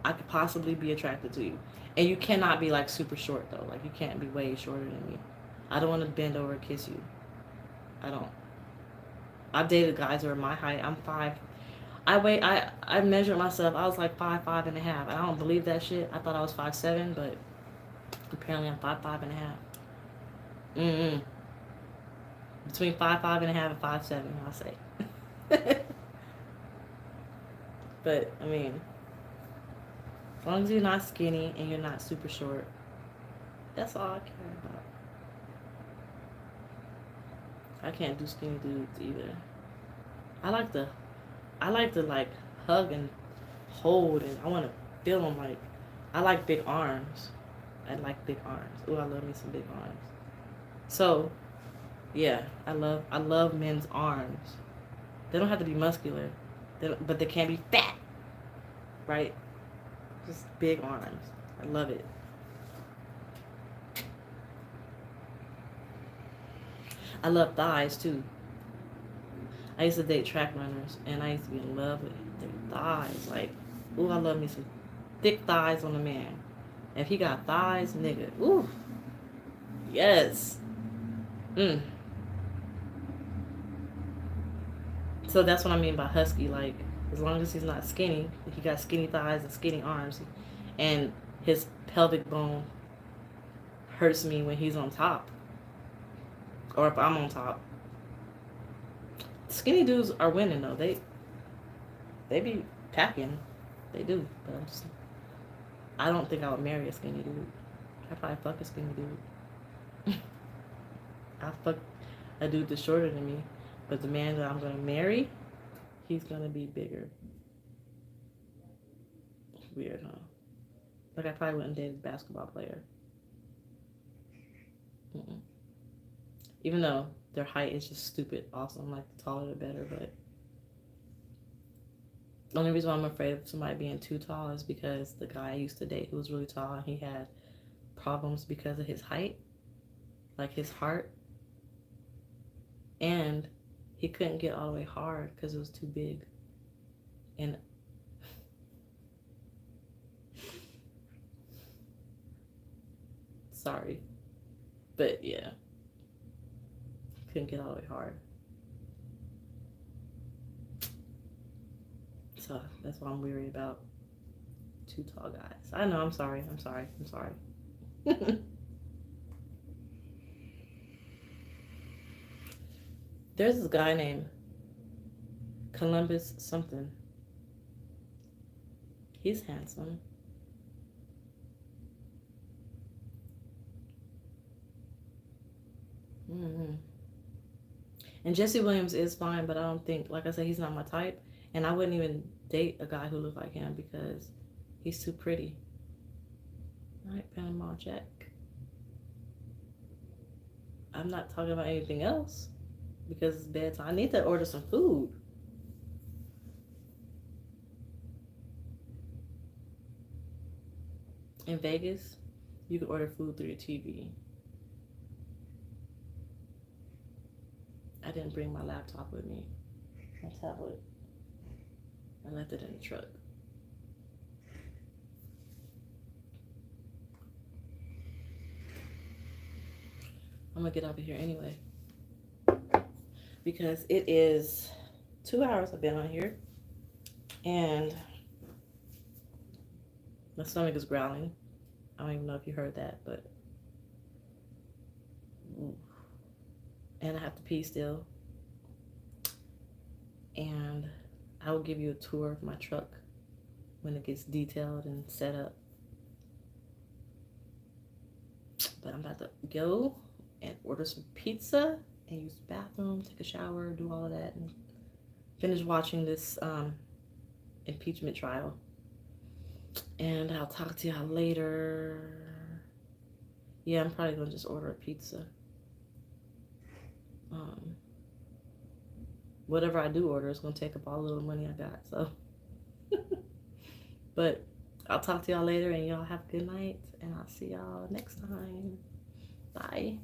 I could possibly be attracted to you. And you cannot be like super short though. Like you can't be way shorter than me. I don't want to bend over and kiss you. I don't. I've dated guys who are my height. I'm 5. I measured myself. I was like 5'5.5". I don't believe that shit. I thought I was 5'7", but Apparently I'm 5'5" Mm-mm. Between 5'5" and 5'7", I'll say. But I mean, as long as you're not skinny and you're not super short, that's all I care about. I can't do skinny dudes either. I like to like hug and hold, and I want to feel them. Like, I like big arms. I like big arms. Oh, I love me some big arms. So, yeah, I love men's arms. They don't have to be muscular, but they can't be fat, right? Just big arms. I love it. I love thighs too. I used to date track runners, and I used to be in love with their thighs. Like, ooh, I love me some thick thighs on a man. If he got thighs, nigga, ooh, yes. So that's what I mean by husky. Like, as long as he's not skinny, he got skinny thighs and skinny arms, and his pelvic bone hurts me when he's on top, or if I'm on top. Skinny dudes are winning though. They be packing. They do. But I don't think I would marry a skinny dude. I'd probably fuck a skinny dude. I'd fuck a dude that's shorter than me. But the man that I'm gonna marry, he's gonna be bigger. Weird, huh? Like, I probably wouldn't date a basketball player. Mm-mm. Even though their height is just stupid awesome. Like, the taller the better, but the only reason why I'm afraid of somebody being too tall is because the guy I used to date who was really tall, he had problems because of his height, like his heart, and he couldn't get all the way hard because it was too big. And sorry, but yeah, couldn't get all the way hard. So that's what I'm weary about. Too tall guys. I know, I'm sorry. There's this guy named Columbus something. He's handsome. And Jesse Williams is fine, but I don't think, like I said, he's not my type. And I wouldn't even date a guy who looked like him because he's too pretty. All right, Panama Jack. I'm not talking about anything else because it's bedtime. I need to order some food. In Vegas, you can order food through your TV. I didn't bring my laptop with me, my tablet. I left it in the truck. I'm gonna get out of here anyway because it is 2 hours I've been on here and my stomach is growling. I don't even know if you heard that, but and I have to pee still. And I will give you a tour of my truck when it gets detailed and set up. But I'm about to go and order some pizza and use the bathroom, take a shower, do all of that, and finish watching this impeachment trial. And I'll talk to y'all later. Yeah, I'm probably gonna just order a pizza. Whatever I do order is gonna take up all the little money I got, so. But I'll talk to y'all later, and y'all have a good night, and I'll see y'all next time. Bye.